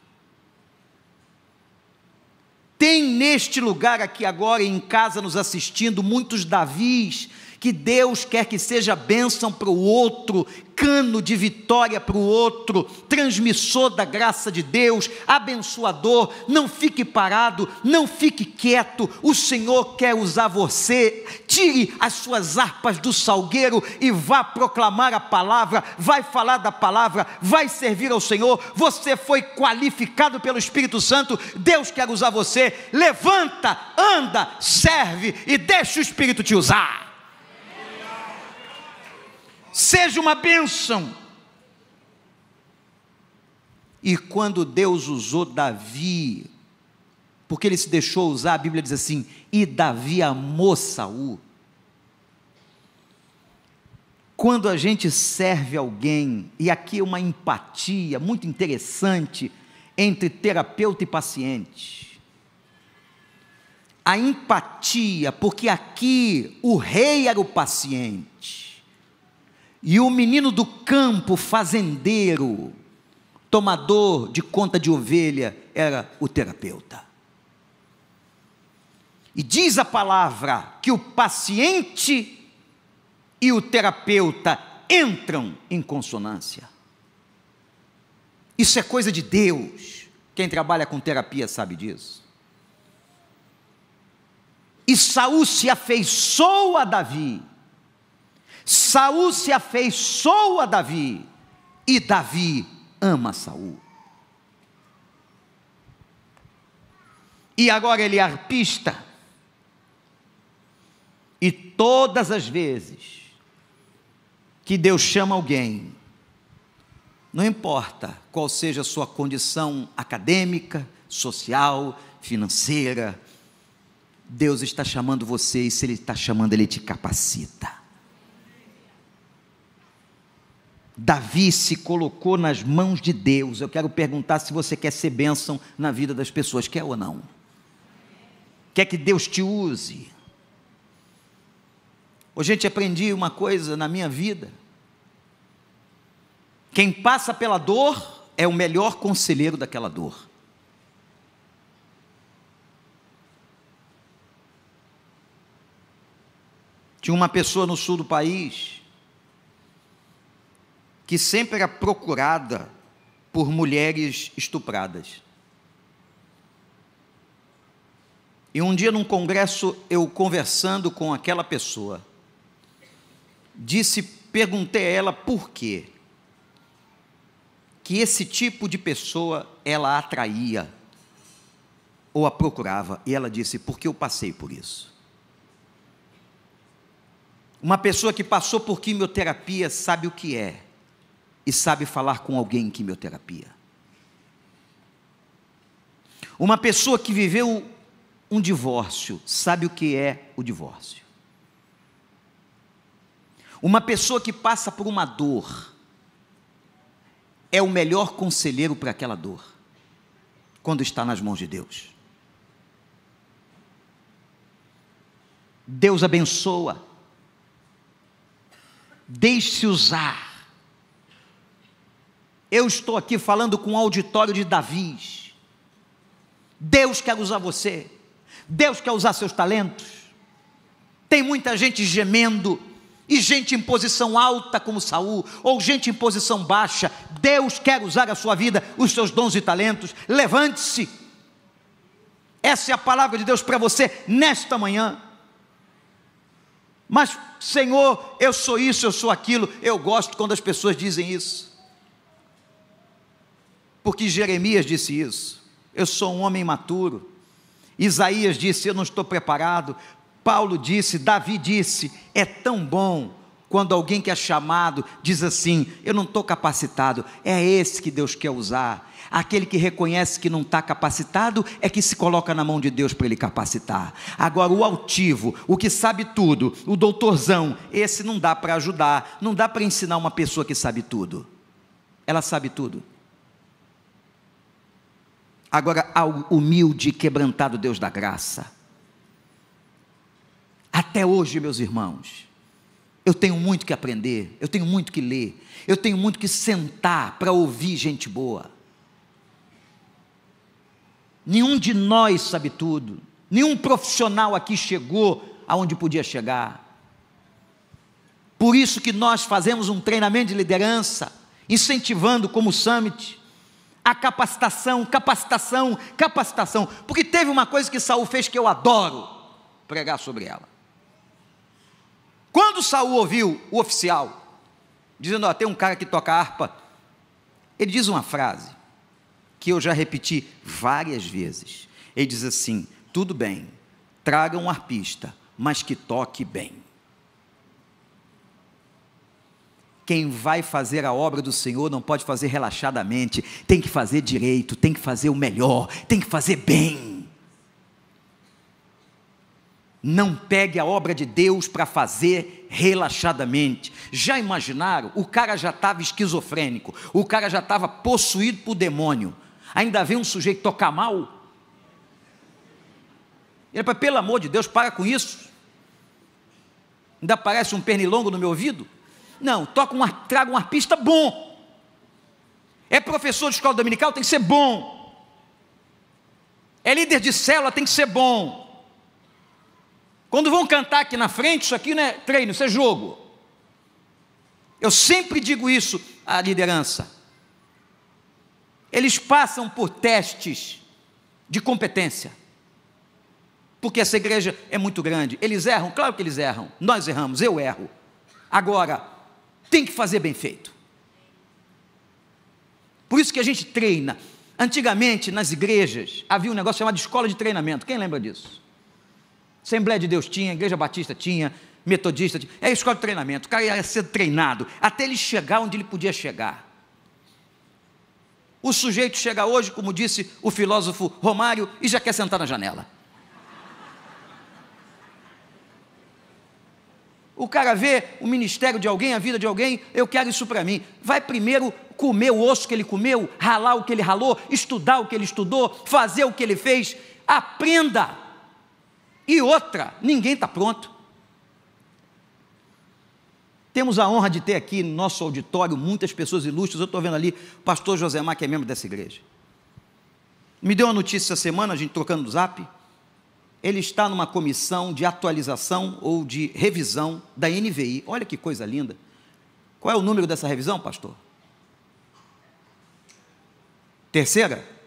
Tem neste lugar aqui agora, em casa nos assistindo, muitos Davis, que Deus quer que seja bênção para o outro, cano de vitória para o outro, transmissor da graça de Deus, abençoador. Não fique parado, não fique quieto, o Senhor quer usar você. Tire as suas harpas do salgueiro e vá proclamar a palavra, vai falar da palavra, vai servir ao Senhor. Você foi qualificado pelo Espírito Santo, Deus quer usar você. Levanta, anda, serve e deixa o Espírito te usar. Seja uma bênção. E quando Deus usou Davi, porque ele se deixou usar, a Bíblia diz assim: e Davi amou Saul. Quando a gente serve alguém, e aqui é uma empatia muito interessante entre terapeuta e paciente. A empatia, porque aqui o rei era o paciente, e o menino do campo, fazendeiro, tomador de conta de ovelha, era o terapeuta. E diz a palavra que o paciente e o terapeuta entram em consonância. Isso é coisa de Deus. Quem trabalha com terapia sabe disso. E Saul se afeiçoou a Davi. Saul se afeiçoou a Davi, e Davi ama Saul. E agora ele é arpista, e todas as vezes que Deus chama alguém, não importa qual seja a sua condição acadêmica, social, financeira, Deus está chamando você, e se Ele está chamando, Ele te capacita. Davi se colocou nas mãos de Deus. Eu quero perguntar se você quer ser bênção na vida das pessoas, quer ou não? Quer que Deus te use? Hoje, gente, aprendi uma coisa na minha vida: quem passa pela dor é o melhor conselheiro daquela dor. Tinha uma pessoa no sul do país que sempre era procurada por mulheres estupradas. E um dia num congresso, eu conversando com aquela pessoa, perguntei a ela por quê que esse tipo de pessoa ela atraía ou a procurava, e ela disse: porque eu passei por isso. Uma pessoa que passou por quimioterapia sabe o que é, e sabe falar com alguém em quimioterapia. Uma pessoa que viveu um divórcio sabe o que é o divórcio. Uma pessoa que passa por uma dor é o melhor conselheiro para aquela dor, quando está nas mãos de Deus. Deus abençoa. Deixe-se usar. Eu estou aqui falando com um auditório de Davis. Deus quer usar você. Deus quer usar seus talentos. Tem muita gente gemendo, e gente em posição alta como Saul, ou gente em posição baixa. Deus quer usar a sua vida, os seus dons e talentos. Levante-se. Essa é a palavra de Deus para você nesta manhã. Mas, Senhor, eu sou isso, eu sou aquilo. Eu gosto quando as pessoas dizem isso, porque Jeremias disse isso: eu sou um homem maturo. Isaías disse: eu não estou preparado. Paulo disse, Davi disse: é tão bom quando alguém que é chamado diz assim: eu não estou capacitado. É esse que Deus quer usar. Aquele que reconhece que não está capacitado é que se coloca na mão de Deus para ele capacitar. Agora o altivo, o que sabe tudo, o doutorzão, esse não dá para ajudar, não dá para ensinar uma pessoa que sabe tudo. Ela sabe tudo. Agora ao humilde e quebrantado Deus da graça. Até hoje, meus irmãos, eu tenho muito que aprender, eu tenho muito que ler, eu tenho muito que sentar para ouvir gente boa. Nenhum de nós sabe tudo, nenhum profissional aqui chegou aonde podia chegar. Por isso que nós fazemos um treinamento de liderança, incentivando como Summit, a capacitação, porque teve uma coisa que Saul fez que eu adoro pregar sobre ela. Quando Saul ouviu o oficial, dizendo, ó, tem um cara que toca harpa, ele diz uma frase, que eu já repeti várias vezes, ele diz assim, tudo bem, traga um arpista, mas que toque bem. Quem vai fazer a obra do Senhor não pode fazer relaxadamente, tem que fazer direito, tem que fazer o melhor, tem que fazer bem. Não pegue a obra de Deus para fazer relaxadamente. Já imaginaram? O cara já estava esquizofrênico, o cara já estava possuído por demônio, ainda vem um sujeito tocar mal? Ele fala, pelo amor de Deus, para com isso. Ainda parece um pernilongo no meu ouvido? Não, traga um arpista bom. É professor de escola dominical, tem que ser bom. É líder de célula, tem que ser bom. Quando vão cantar aqui na frente, isso aqui não é treino, isso é jogo. Eu sempre digo isso à liderança. Eles passam por testes de competência. Porque essa igreja é muito grande. Eles erram? Claro que eles erram. Nós erramos, eu erro. Agora, tem que fazer bem feito. Por isso que a gente treina. Antigamente, nas igrejas, havia um negócio chamado escola de treinamento. Quem lembra disso? Assembleia de Deus tinha, Igreja Batista tinha, Metodista tinha. É a escola de treinamento. O cara ia ser treinado até ele chegar onde ele podia chegar. O sujeito chega hoje, como disse o filósofo Romário, e já quer sentar na janela. O cara vê o ministério de alguém, a vida de alguém, eu quero isso para mim. Vai primeiro comer o osso que ele comeu, ralar o que ele ralou, estudar o que ele estudou, fazer o que ele fez, aprenda. E outra, ninguém está pronto. Temos a honra de ter aqui no nosso auditório muitas pessoas ilustres. Eu estou vendo ali o pastor Josemar, que é membro dessa igreja. Me deu uma notícia essa semana, a gente trocando no zap. Ele está numa comissão de atualização ou de revisão da NVI. Olha que coisa linda. Qual é o número dessa revisão, pastor? Terceira?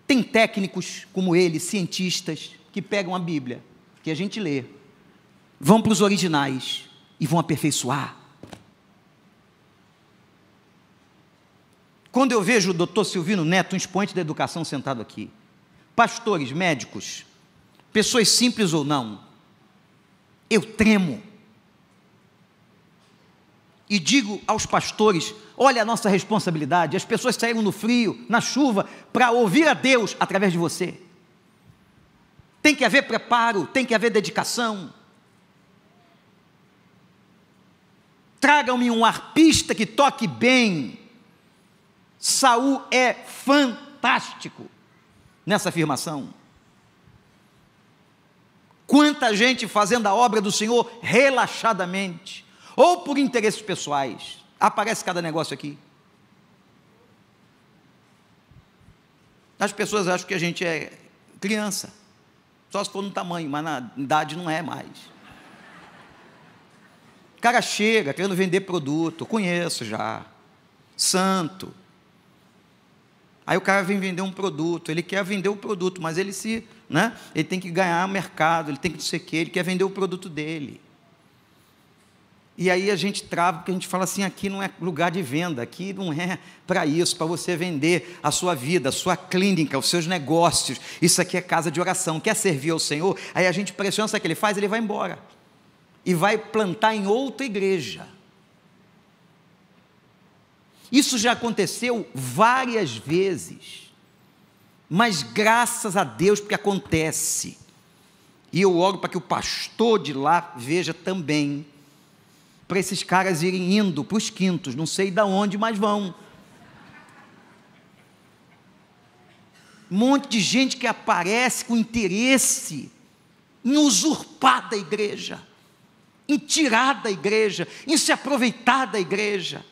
Tem técnicos como ele, cientistas, que pegam a Bíblia, que a gente lê, vão para os originais e vão aperfeiçoar. Quando eu vejo o doutor Silvino Neto, um expoente da educação, sentado aqui, pastores, médicos, pessoas simples ou não, eu tremo. E digo aos pastores, olha a nossa responsabilidade, as pessoas saíram no frio, na chuva, para ouvir a Deus através de você. Tem que haver preparo, tem que haver dedicação. Tragam-me um arpista que toque bem. Saul é fantástico nessa afirmação. Quanta gente fazendo a obra do Senhor relaxadamente, ou por interesses pessoais. Aparece cada negócio aqui. As pessoas acham que a gente é criança, só se for no tamanho, mas na idade não é mais. O cara chega querendo vender produto, conheço já, santo. Aí o cara vem vender um produto, ele quer vender o produto, mas ele ele tem que ganhar mercado, ele tem que não sei o quê, ele quer vender o produto dele. E aí a gente trava, porque a gente fala assim, aqui não é lugar de venda, aqui não é para isso, para você vender a sua vida, a sua clínica, os seus negócios, isso aqui é casa de oração, quer servir ao Senhor, aí a gente pressiona, sabe o que ele faz? Ele vai embora, e vai plantar em outra igreja. Isso já aconteceu várias vezes, mas graças a Deus porque acontece, e eu oro para que o pastor de lá veja também, para esses caras irem indo para os quintos, não sei de onde, mas vão. Um monte de gente que aparece com interesse em usurpar da igreja, em tirar da igreja, em se aproveitar da igreja.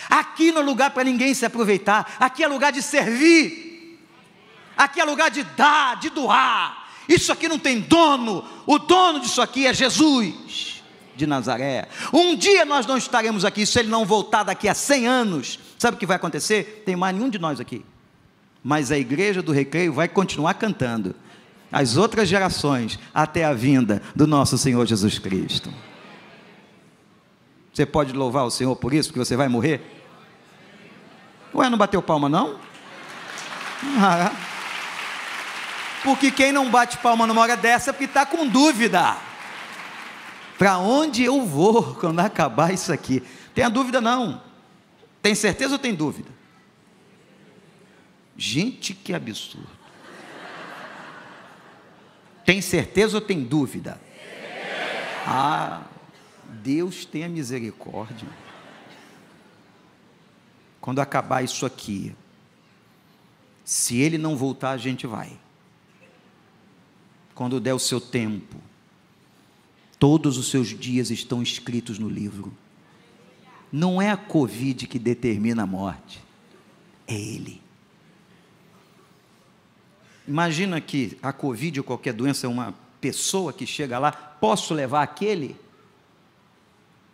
Aqui não é lugar para ninguém se aproveitar, aqui é lugar de servir, aqui é lugar de dar, de doar. Isso aqui não tem dono, o dono disso aqui é Jesus. de Nazaré. Um dia nós não estaremos aqui, se ele não voltar daqui a 100 anos, sabe o que vai acontecer? Tem mais nenhum de nós aqui, mas a igreja do Recreio vai continuar cantando, as outras gerações, até a vinda do nosso Senhor Jesus Cristo. Você pode louvar o Senhor por isso, porque você vai morrer? Ué, não bateu palma não? Porque quem não bate palma numa hora dessa é porque está com dúvida. Para onde eu vou quando acabar isso aqui? Tenha dúvida não. Tem certeza ou tem dúvida? Gente, que absurdo. Tem certeza ou tem dúvida? Deus tenha misericórdia. Quando acabar isso aqui, se ele não voltar, a gente vai. Quando der o seu tempo, todos os seus dias estão escritos no livro. Não é a Covid que determina a morte, é Ele. Imagina que a Covid ou qualquer doença é uma pessoa que chega lá, posso levar aquele?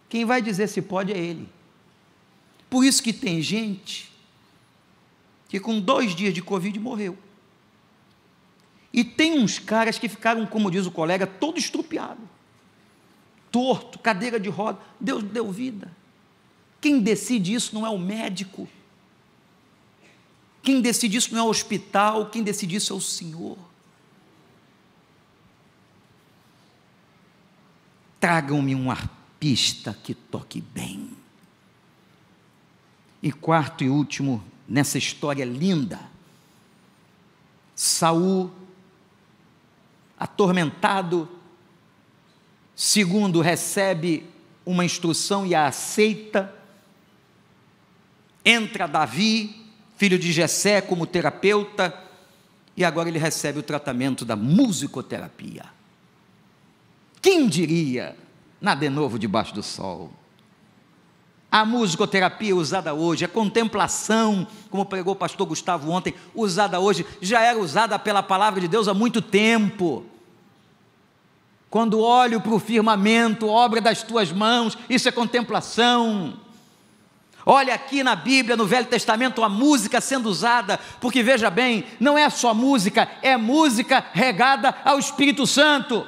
Quem vai dizer se pode é Ele. Por isso que tem gente que com 2 dias de Covid morreu. E tem uns caras que ficaram, como diz o colega, todo estrupiado, torto, cadeira de roda. Deus deu vida. Quem decide isso não é o médico. Quem decide isso não é o hospital. Quem decide isso é o Senhor. Tragam-me um arpista que toque bem. E quarto e último, nessa história linda, Saul, atormentado, segundo recebe uma instrução e a aceita, entra Davi, filho de Jessé, como terapeuta, e agora ele recebe o tratamento da musicoterapia. Quem diria, nada é novo debaixo do sol. A musicoterapia usada hoje, a contemplação, como pregou o pastor Gustavo ontem, usada hoje, já era usada pela palavra de Deus há muito tempo. Quando olho para o firmamento, obra das tuas mãos, isso é contemplação. Olha aqui na Bíblia, no Velho Testamento, a música sendo usada, porque veja bem, não é só música, é música regada ao Espírito Santo.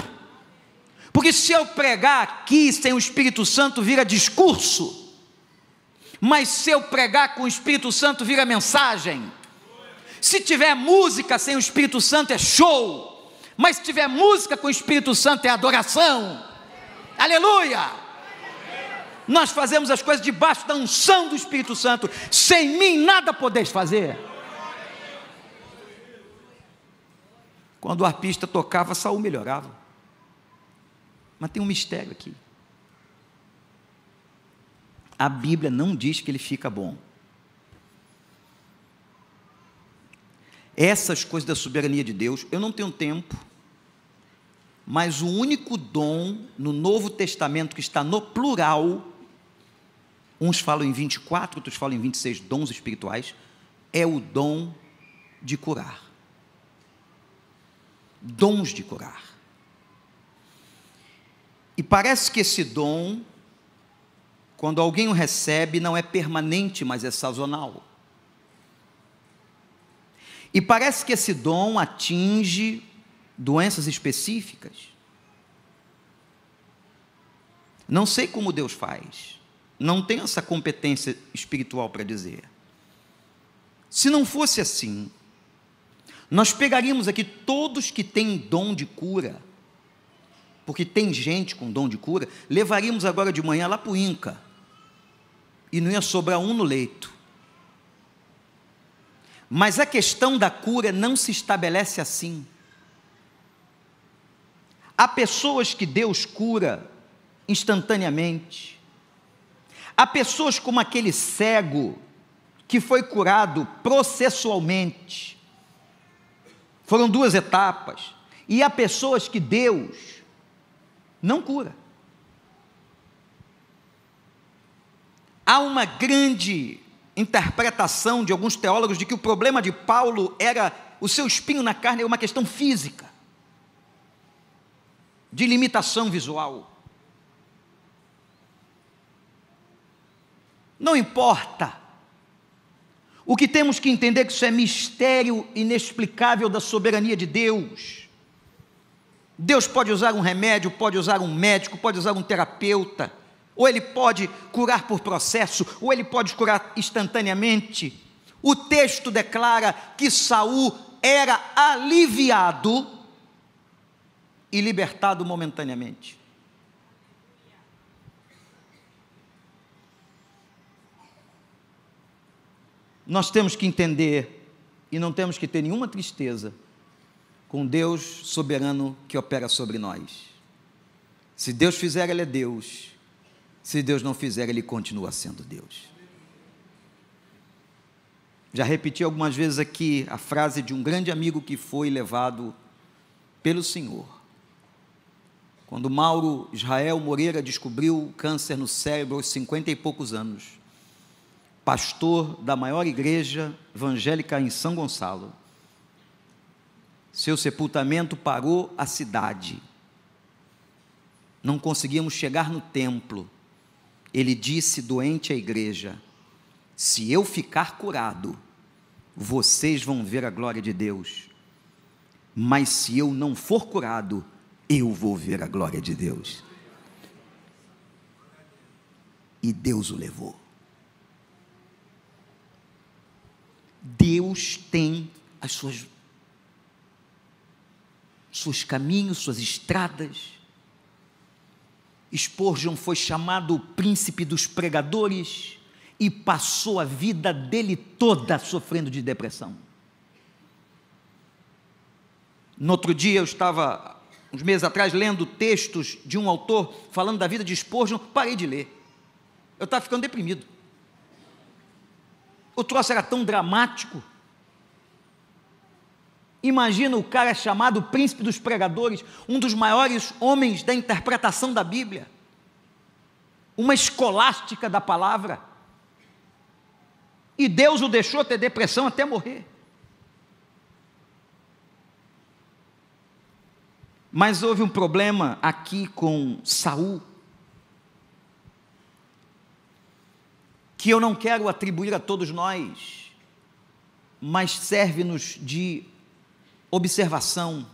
Porque se eu pregar aqui sem o Espírito Santo, vira discurso. Mas se eu pregar com o Espírito Santo, vira mensagem. Se tiver música sem o Espírito Santo, é show. Mas se tiver música com o Espírito Santo, é adoração. Aleluia! Nós fazemos as coisas debaixo da unção do Espírito Santo. Sem mim nada podeis fazer. Quando o arpista tocava, Saul melhorava. Mas tem um mistério aqui. A Bíblia não diz que ele fica bom. Essas coisas da soberania de Deus, eu não tenho tempo, mas o único dom no Novo Testamento que está no plural, uns falam em 24, outros falam em 26 dons espirituais, é o dom de curar. Dons de curar. E parece que esse dom, quando alguém o recebe, não é permanente, mas é sazonal. E parece que esse dom atinge doenças específicas. Não sei como Deus faz. Não tenho essa competência espiritual para dizer. Se não fosse assim, nós pegaríamos aqui todos que têm dom de cura, porque tem gente com dom de cura, levaríamos agora de manhã lá para o INCA, e não ia sobrar um no leito. Mas a questão da cura não se estabelece assim. Há pessoas que Deus cura instantaneamente. Há pessoas como aquele cego que foi curado processualmente. Foram 2 etapas. E há pessoas que Deus não cura. Há uma grande interpretação de alguns teólogos de que o problema de Paulo era o seu espinho na carne, era uma questão física, de limitação visual. Não importa. O que temos que entender é que isso é mistério inexplicável da soberania de Deus. Deus pode usar um remédio, pode usar um médico, pode usar um terapeuta, ou Ele pode curar por processo, ou Ele pode curar instantaneamente. O texto declara que Saul era aliviado e libertado momentaneamente. Nós temos que entender, e não temos que ter nenhuma tristeza, com Deus soberano que opera sobre nós. Se Deus fizer, Ele é Deus. Se Deus não fizer, Ele continua sendo Deus. Já repeti algumas vezes aqui a frase de um grande amigo que foi levado pelo Senhor. Quando Mauro Israel Moreira descobriu câncer no cérebro aos 50 e poucos anos, pastor da maior igreja evangélica em São Gonçalo, seu sepultamento parou a cidade. Não conseguíamos chegar no templo. Ele disse doente à igreja: se eu ficar curado, vocês vão ver a glória de Deus, mas se eu não for curado, eu vou ver a glória de Deus. E Deus o levou. Deus tem as seus caminhos, suas estradas. Spurgeon foi chamado o príncipe dos pregadores e passou a vida dele toda sofrendo de depressão. No outro dia eu estava, uns meses atrás, lendo textos de um autor falando da vida de Spurgeon, parei de ler. Eu estava ficando deprimido. O troço era tão dramático. Imagina o cara chamado príncipe dos pregadores, um dos maiores homens da interpretação da Bíblia, uma escolástica da palavra, e Deus o deixou ter depressão até morrer. Mas houve um problema aqui com Saul, que eu não quero atribuir a todos nós, mas serve-nos de observação.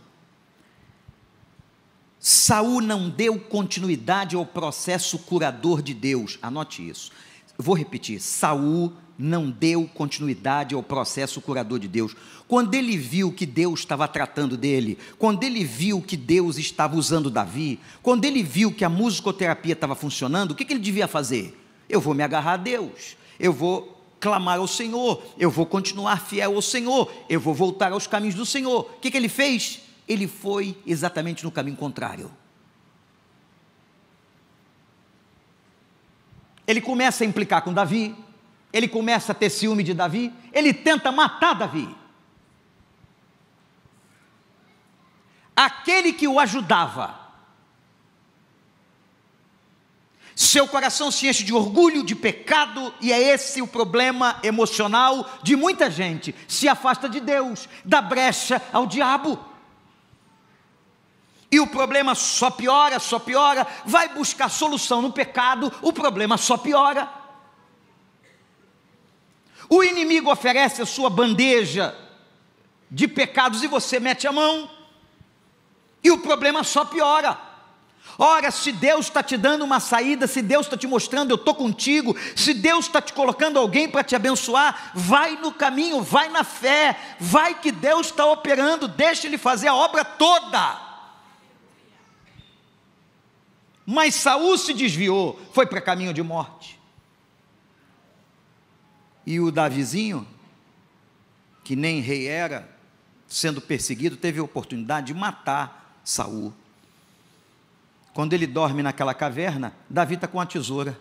Saul não deu continuidade ao processo curador de Deus. Anote isso. Eu vou repetir. Saul não deu continuidade ao processo curador de Deus. Quando ele viu que Deus estava tratando dele, quando ele viu que Deus estava usando Davi, quando ele viu que a musicoterapia estava funcionando, o que ele devia fazer? Eu vou me agarrar a Deus, eu vou clamar ao Senhor, eu vou continuar fiel ao Senhor, eu vou voltar aos caminhos do Senhor. O que ele fez? Ele foi exatamente no caminho contrário. Ele começa a implicar com Davi, ele começa a ter ciúme de Davi, ele tenta matar Davi. Aquele que o ajudava, seu coração se enche de orgulho, de pecado, e é esse o problema emocional de muita gente. Se afasta de Deus, dá brecha ao diabo. E o problema só piora, vai buscar solução no pecado, o problema só piora. O inimigo oferece a sua bandeja de pecados e você mete a mão, e o problema só piora. Ora, se Deus está te dando uma saída, se Deus está te mostrando, eu estou contigo, se Deus está te colocando alguém para te abençoar, vai no caminho, vai na fé, vai que Deus está operando, deixa Ele fazer a obra toda. Mas Saul se desviou, foi para caminho de morte. E o Davizinho, que nem rei era, sendo perseguido, teve a oportunidade de matar Saul. Quando ele dorme naquela caverna, Davi está com a tesoura.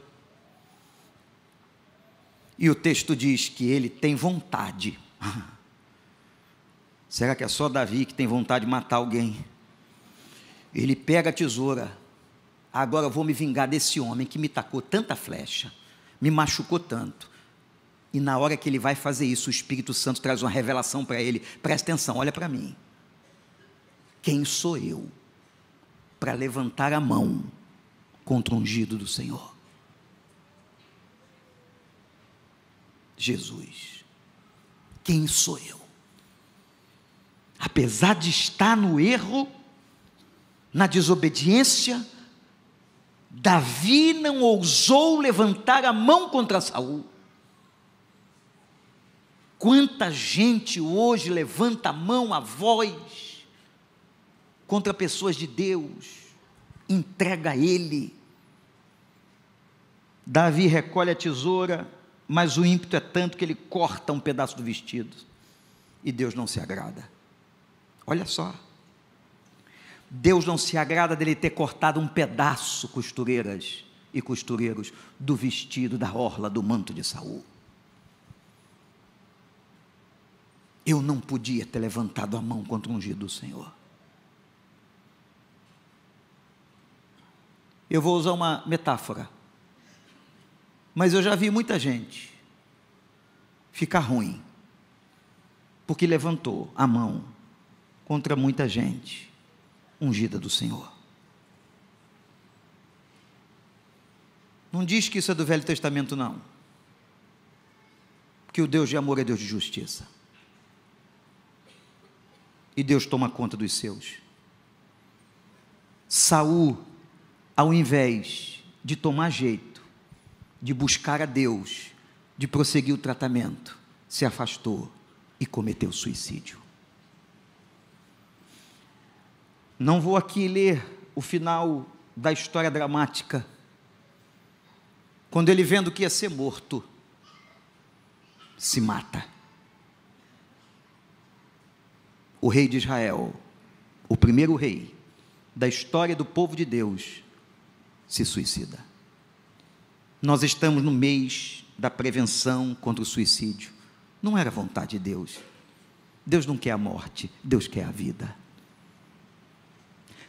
E o texto diz que ele tem vontade. Será que é só Davi que tem vontade de matar alguém? Ele pega a tesoura. Agora eu vou me vingar desse homem que me tacou tanta flecha, me machucou tanto. E na hora que ele vai fazer isso, o Espírito Santo traz uma revelação para ele. Presta atenção, olha para mim. Quem sou eu para levantar a mão contra o ungido do Senhor? Jesus. Quem sou eu? Apesar de estar no erro, na desobediência, Davi não ousou levantar a mão contra Saul. Quanta gente hoje levanta a mão, a voz, contra pessoas de Deus, entrega a ele. Davi recolhe a tesoura, mas o ímpeto é tanto que ele corta um pedaço do vestido, e Deus não se agrada. Olha só, Deus não se agrada dele ter cortado um pedaço, costureiras e costureiros, do vestido, da orla, do manto de Saul. Eu não podia ter levantado a mão contra o ungido do Senhor. Eu vou usar uma metáfora, mas eu já vi muita gente ficar ruim, porque levantou a mão contra muita gente ungida do Senhor. Não diz que isso é do Velho Testamento, não, que o Deus de amor é Deus de justiça, e Deus toma conta dos seus. Saul, ao invés de tomar jeito, de buscar a Deus, de prosseguir o tratamento, se afastou e cometeu suicídio. Não vou aqui ler o final da história dramática, quando ele, vendo que ia ser morto, se mata. O rei de Israel, o primeiro rei da história do povo de Deus, se suicida. Nós estamos no mês da prevenção contra o suicídio. Não era vontade de Deus. Deus não quer a morte, Deus quer a vida.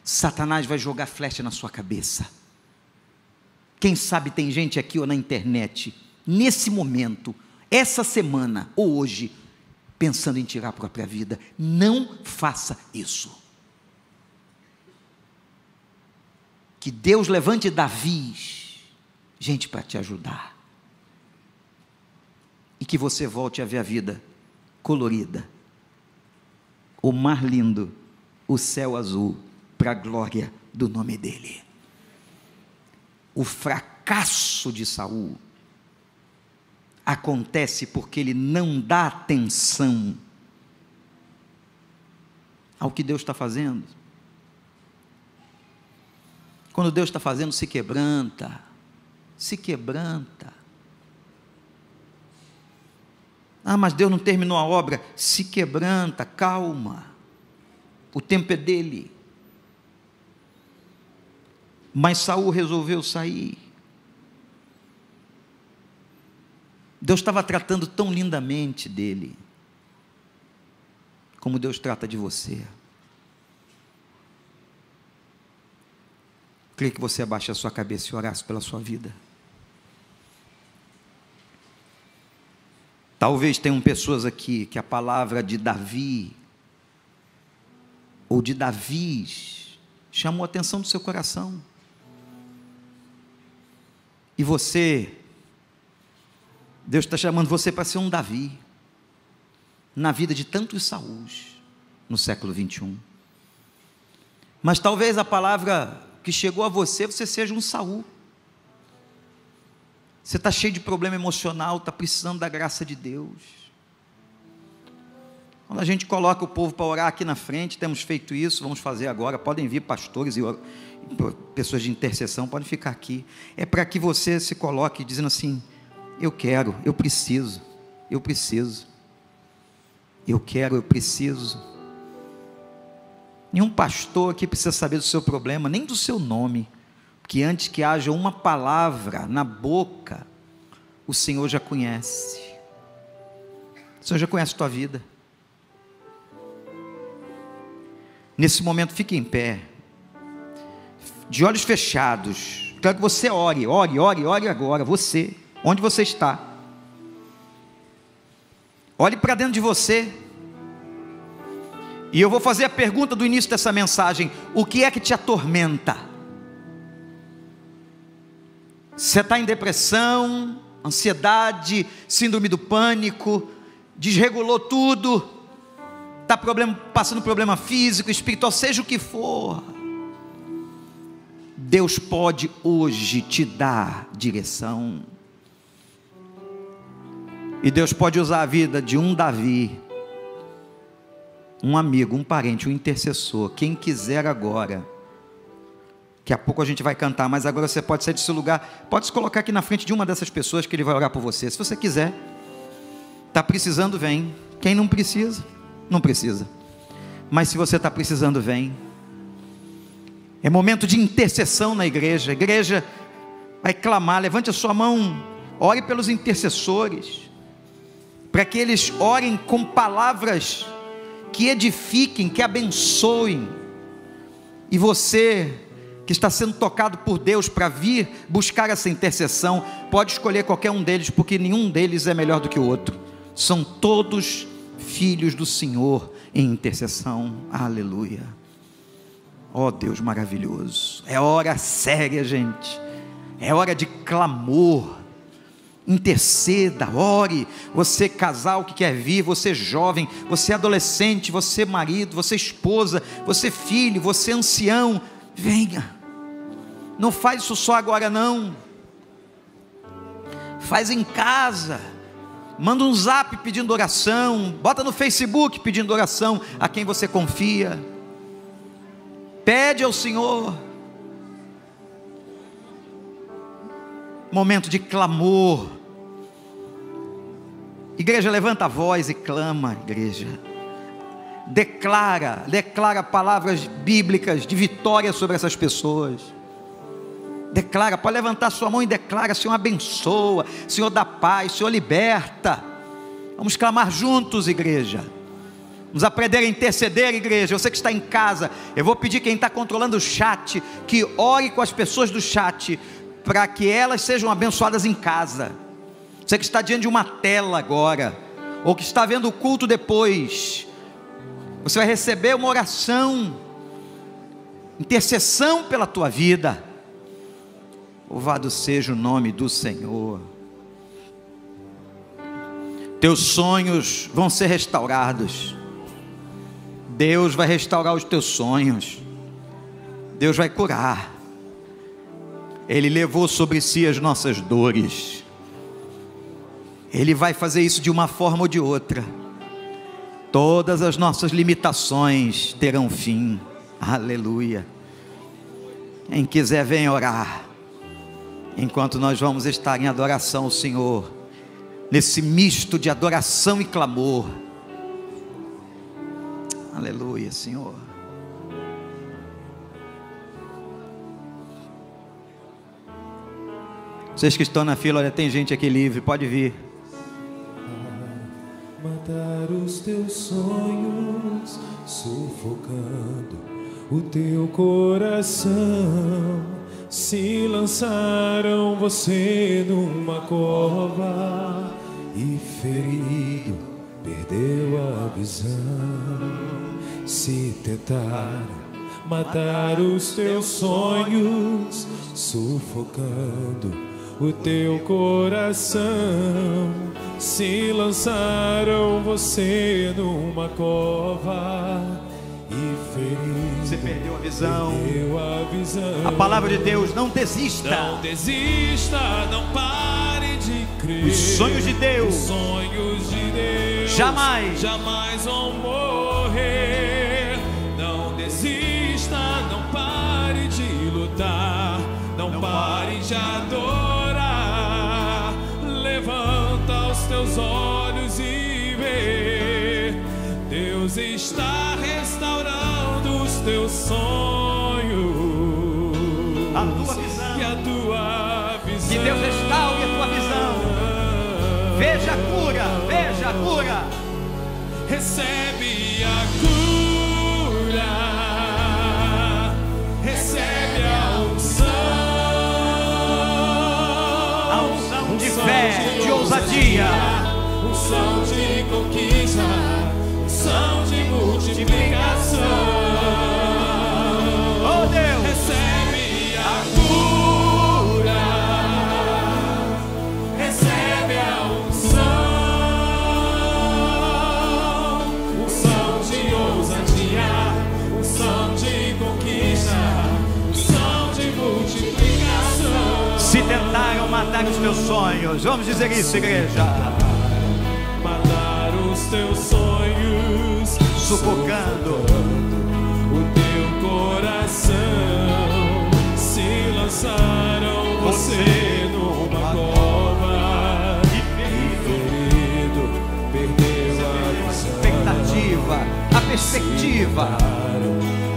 Satanás vai jogar flecha na sua cabeça. Quem sabe tem gente aqui ou na internet, nesse momento, essa semana ou hoje, pensando em tirar a própria vida. Não faça isso. Que Deus levante Davis, gente para te ajudar, e que você volte a ver a vida colorida, o mar lindo, o céu azul, para a glória do nome dele. O fracasso de Saul acontece porque ele não dá atenção ao que Deus está fazendo. Quando Deus está fazendo, se quebranta, se quebranta. Ah, mas Deus não terminou a obra. Se quebranta, calma, o tempo é dele. Mas Saul resolveu sair. Deus estava tratando tão lindamente dele, como Deus trata de você. Queria que você abaixe a sua cabeça e orasse pela sua vida. Talvez tenham pessoas aqui que a palavra de Davi, ou de Davis, chamou a atenção do seu coração. E você, Deus está chamando você para ser um Davi, na vida de tantos Saúls, no século 21. Mas talvez a palavra que chegou a você, você seja um Saul. Você está cheio de problema emocional, está precisando da graça de Deus. Quando a gente coloca o povo para orar aqui na frente, temos feito isso, vamos fazer agora, podem vir pastores e pessoas de intercessão, podem ficar aqui. É para que você se coloque dizendo assim: eu quero, eu preciso, eu preciso. Eu quero, eu preciso. Nenhum pastor aqui precisa saber do seu problema, nem do seu nome, porque antes que haja uma palavra na boca, o Senhor já conhece. O Senhor já conhece a tua vida. Nesse momento, fique em pé, de olhos fechados. Quero que você ore agora, você, onde você está. Olhe para dentro de você. E eu vou fazer a pergunta do início dessa mensagem: o que é que te atormenta? Você está em depressão, ansiedade, síndrome do pânico, desregulou tudo, está passando problema físico, espiritual, seja o que for, Deus pode hoje te dar direção, e Deus pode usar a vida de um Davi, um amigo, um parente, um intercessor, quem quiser agora. Daqui a pouco a gente vai cantar, mas agora você pode sair desse lugar, pode se colocar aqui na frente de uma dessas pessoas que ele vai orar por você, se você quiser. Está precisando, vem. Quem não precisa, não precisa. Mas se você está precisando, vem. É momento de intercessão na igreja. A igreja vai clamar, levante a sua mão, ore pelos intercessores, para que eles orem com palavras que edifiquem, que abençoem. E você que está sendo tocado por Deus para vir buscar essa intercessão, pode escolher qualquer um deles, porque nenhum deles é melhor do que o outro. São todos filhos do Senhor em intercessão. Aleluia. Ó Deus maravilhoso. É hora séria, gente. É hora de clamor. Interceda, ore. Você casal que quer vir, você jovem, você adolescente, você marido, você esposa, você filho, você ancião, venha. Não faz isso só agora não. Faz em casa. Manda um zap pedindo oração, bota no Facebook pedindo oração a quem você confia. Pede ao Senhor. Momento de clamor. Igreja, levanta a voz e clama, igreja. Declara palavras bíblicas de vitória sobre essas pessoas. Declara, pode levantar sua mão e declara: Senhor abençoa, Senhor dá paz, Senhor liberta. Vamos clamar juntos, igreja. Vamos aprender a interceder, igreja. Você que está em casa, eu vou pedir quem está controlando o chat, que ore com as pessoas do chat, para que elas sejam abençoadas em casa. Você que está diante de uma tela agora, ou que está vendo o culto depois, você vai receber uma oração, intercessão pela tua vida. Louvado seja o nome do Senhor. Teus sonhos vão ser restaurados. Deus vai restaurar os teus sonhos. Deus vai curar. Ele levou sobre si as nossas dores. Ele vai fazer isso de uma forma ou de outra. Todas as nossas limitações terão fim. Aleluia. Quem quiser, vem orar. Enquanto nós vamos estar em adoração ao Senhor, nesse misto de adoração e clamor. Aleluia, Senhor. Vocês que estão na fila, olha, tem gente aqui livre, pode vir. Matar os teus sonhos, sufocando o teu coração. Se lançaram você numa cova e ferido perdeu a visão. Se tentaram matar os teus sonhos, sufocando o teu coração. Se lançaram você numa cova e ferido, você perdeu a visão. A palavra de Deus: não desista. Não desista, não pare de crer. Os sonhos de Deus, jamais vão morrer. Não desista, não pare de lutar. Não pare de adorar. Levanta os teus olhos e vê. Deus está restaurando os teus sonhos. A tua visão. E a tua visão. Que Deus restaure a tua visão. Veja a cura, veja a cura. Recebe a cura. Recebe a unção de fé, de ousadia, unção de conquista, unção de multiplicação. Oh Deus, recebe a cura, recebe matar os teus sonhos. Vamos dizer isso, igreja. Matar os teus sonhos, Sufocando o teu coração. Se lançaram você numa cova e ferido, perdeu a expectativa, a perspectiva.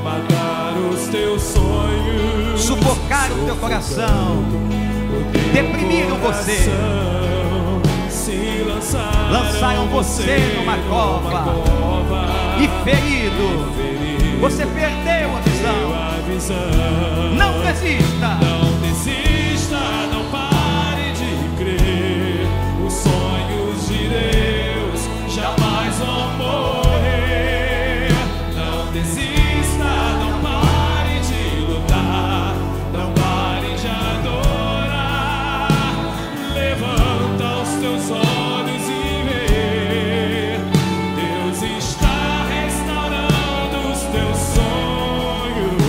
Matar os teus sonhos, Sufocar o teu coração. Deprimiram você. Se Lançaram você numa cova e ferido, você perdeu a visão. Não desista. Não desista, não pare de crer. Os sonhos de Deus jamais vão morrer. Não desista, não pare de lutar. Não pare de adorar. Levanta os teus olhos e vê. Deus está restaurando os teus sonhos.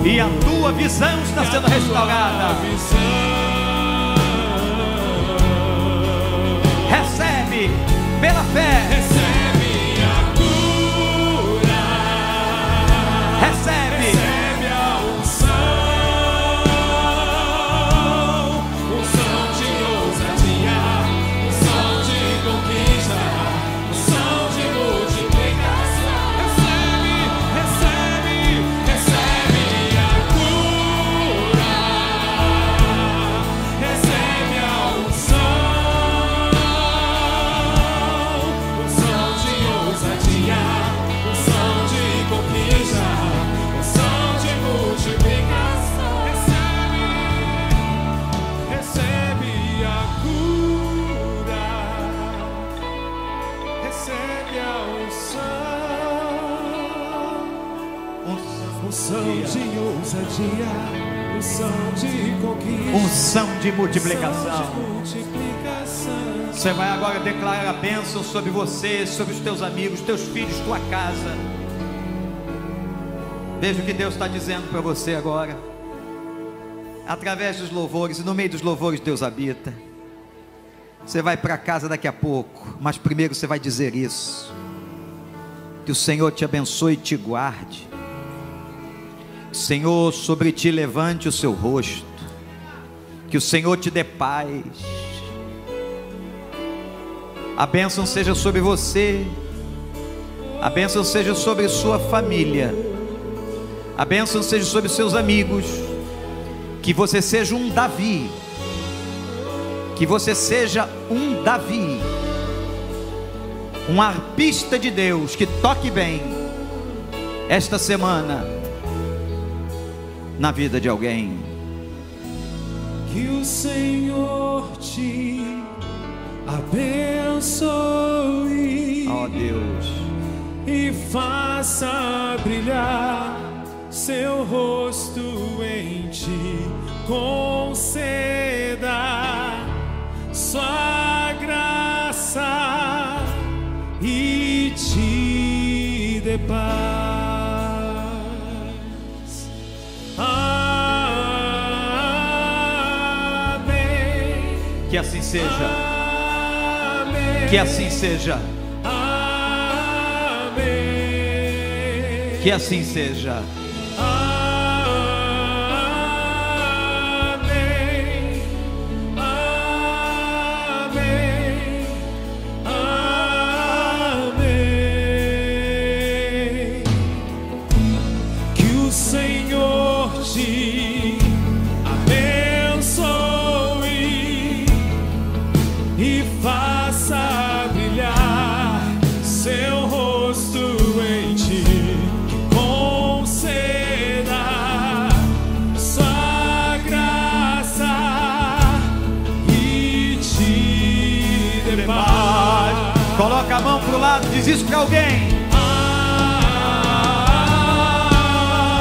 E a tua visão está sendo restaurada. Recebe pela fé. Recebe a cura. Recebe. Recebe a unção de ousadia, unção de conquista, unção de multiplicação. Recebe a cura. Recebe a unção de ousadia, unção de conquista, unção de multiplicação. Recebe a cura. Recebe a unção de ousadia, unção de conquista, Unção de multiplicação. multiplicação. Você vai agora declarar a bênção sobre você, sobre os teus amigos, teus filhos, tua casa. Veja o que Deus está dizendo para você agora. Através dos louvores, e no meio dos louvores Deus habita. Você vai para casa daqui a pouco, mas primeiro você vai dizer isso: que o Senhor te abençoe e te guarde. Senhor, sobre ti levante o seu rosto, que o Senhor te dê paz. A bênção seja sobre você, a bênção seja sobre sua família, a bênção seja sobre seus amigos. Que você seja um Davi, que você seja um Davi, um arpista de Deus, que toque bem esta semana na vida de alguém. Que o Senhor te abençoe, Ó Deus, e faça brilhar seu rosto em ti, conceda sua graça e te dê paz. Amém. que assim seja, Amém. que assim seja, Amém. que assim seja. Amém. Amém. Amém. Que o Senhor te abençoe e faça brilhar seu rosto em ti, conceda sua graça e te dê paz. Coloca a mão pro lado, diz isso para alguém.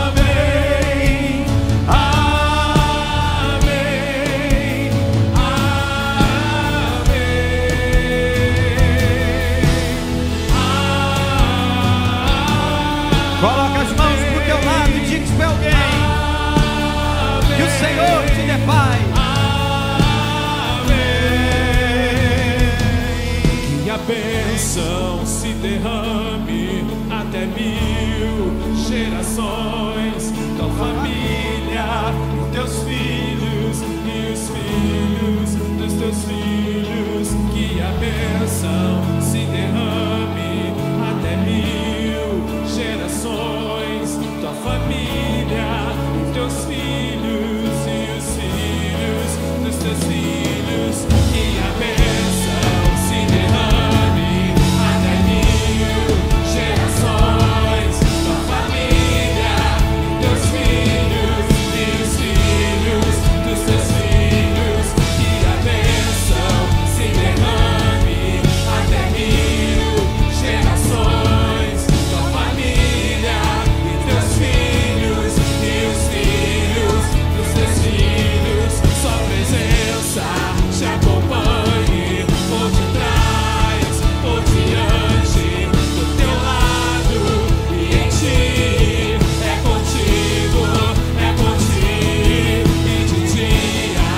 Amém. Amém. Amém. Coloca as mãos pro teu lado e diz para alguém: que o Senhor te dê paz. bênção se derrame até 1000 gerações, tua família, e teus filhos e os filhos dos teus filhos. Que a bênção se derrame até 1000 gerações, tua família, e teus filhos e os filhos dos teus filhos. Que a bênção se derrame até 1000 gerações, tua família, e teus filhos e os filhos dos teus filhos. Que a bênção se derrame até 1000 gerações, tua família, e teus filhos e os filhos dos teus filhos. Sua presença te acompanhe por detrás, por diante, do teu lado e em ti. É contigo, e de dia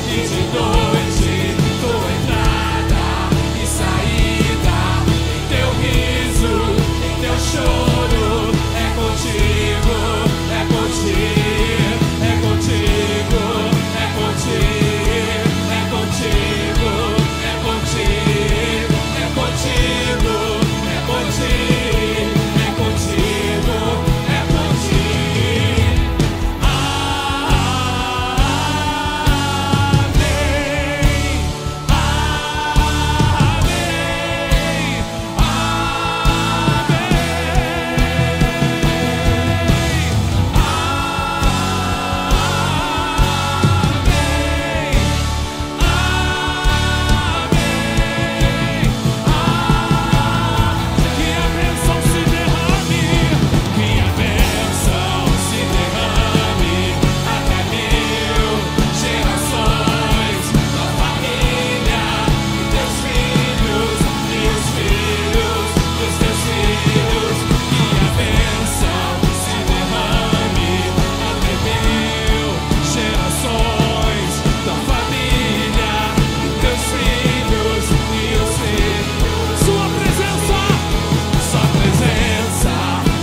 e de noite, tua entrada e saída, em teu riso, em teu choro. É contigo, é contigo, é contigo, é contigo, é contigo, é contigo, é contigo, é contigo, é contigo, é contigo. Que a bênção se derrame, que a bênção se derrame até 1000 gerações, tua família, e teus filhos e os filhos dos teus filhos. Que a bênção se derrame até 1000 gerações, tua família, e teus filhos e os filhos. Sua presença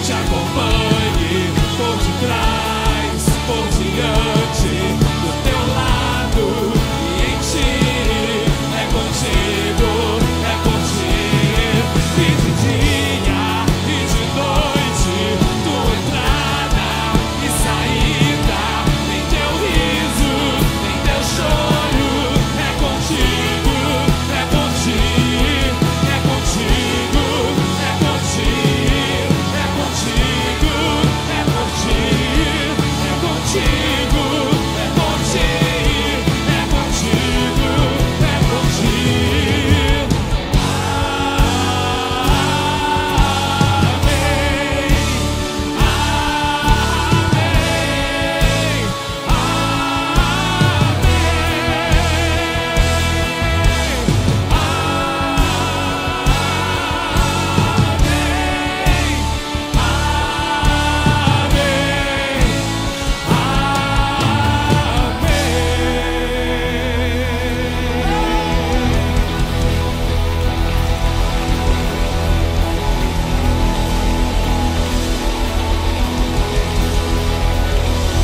te acompanhe por detrás, por diante, do teu lado e em ti. É contigo, e de dia e de noite, tua entrada e saída, em teu riso, em teu choro. É contigo, é contigo, é contigo, é contigo, é contigo, é contigo, é contigo, é contigo, é contigo, é contigo.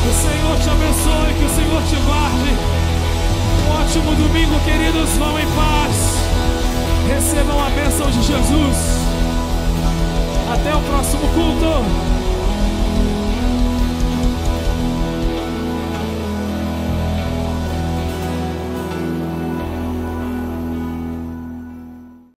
Que o Senhor te abençoe, que o Senhor te guarde. Um ótimo domingo, queridos. Vão em paz. Recebam a bênção de Jesus. Até o próximo culto.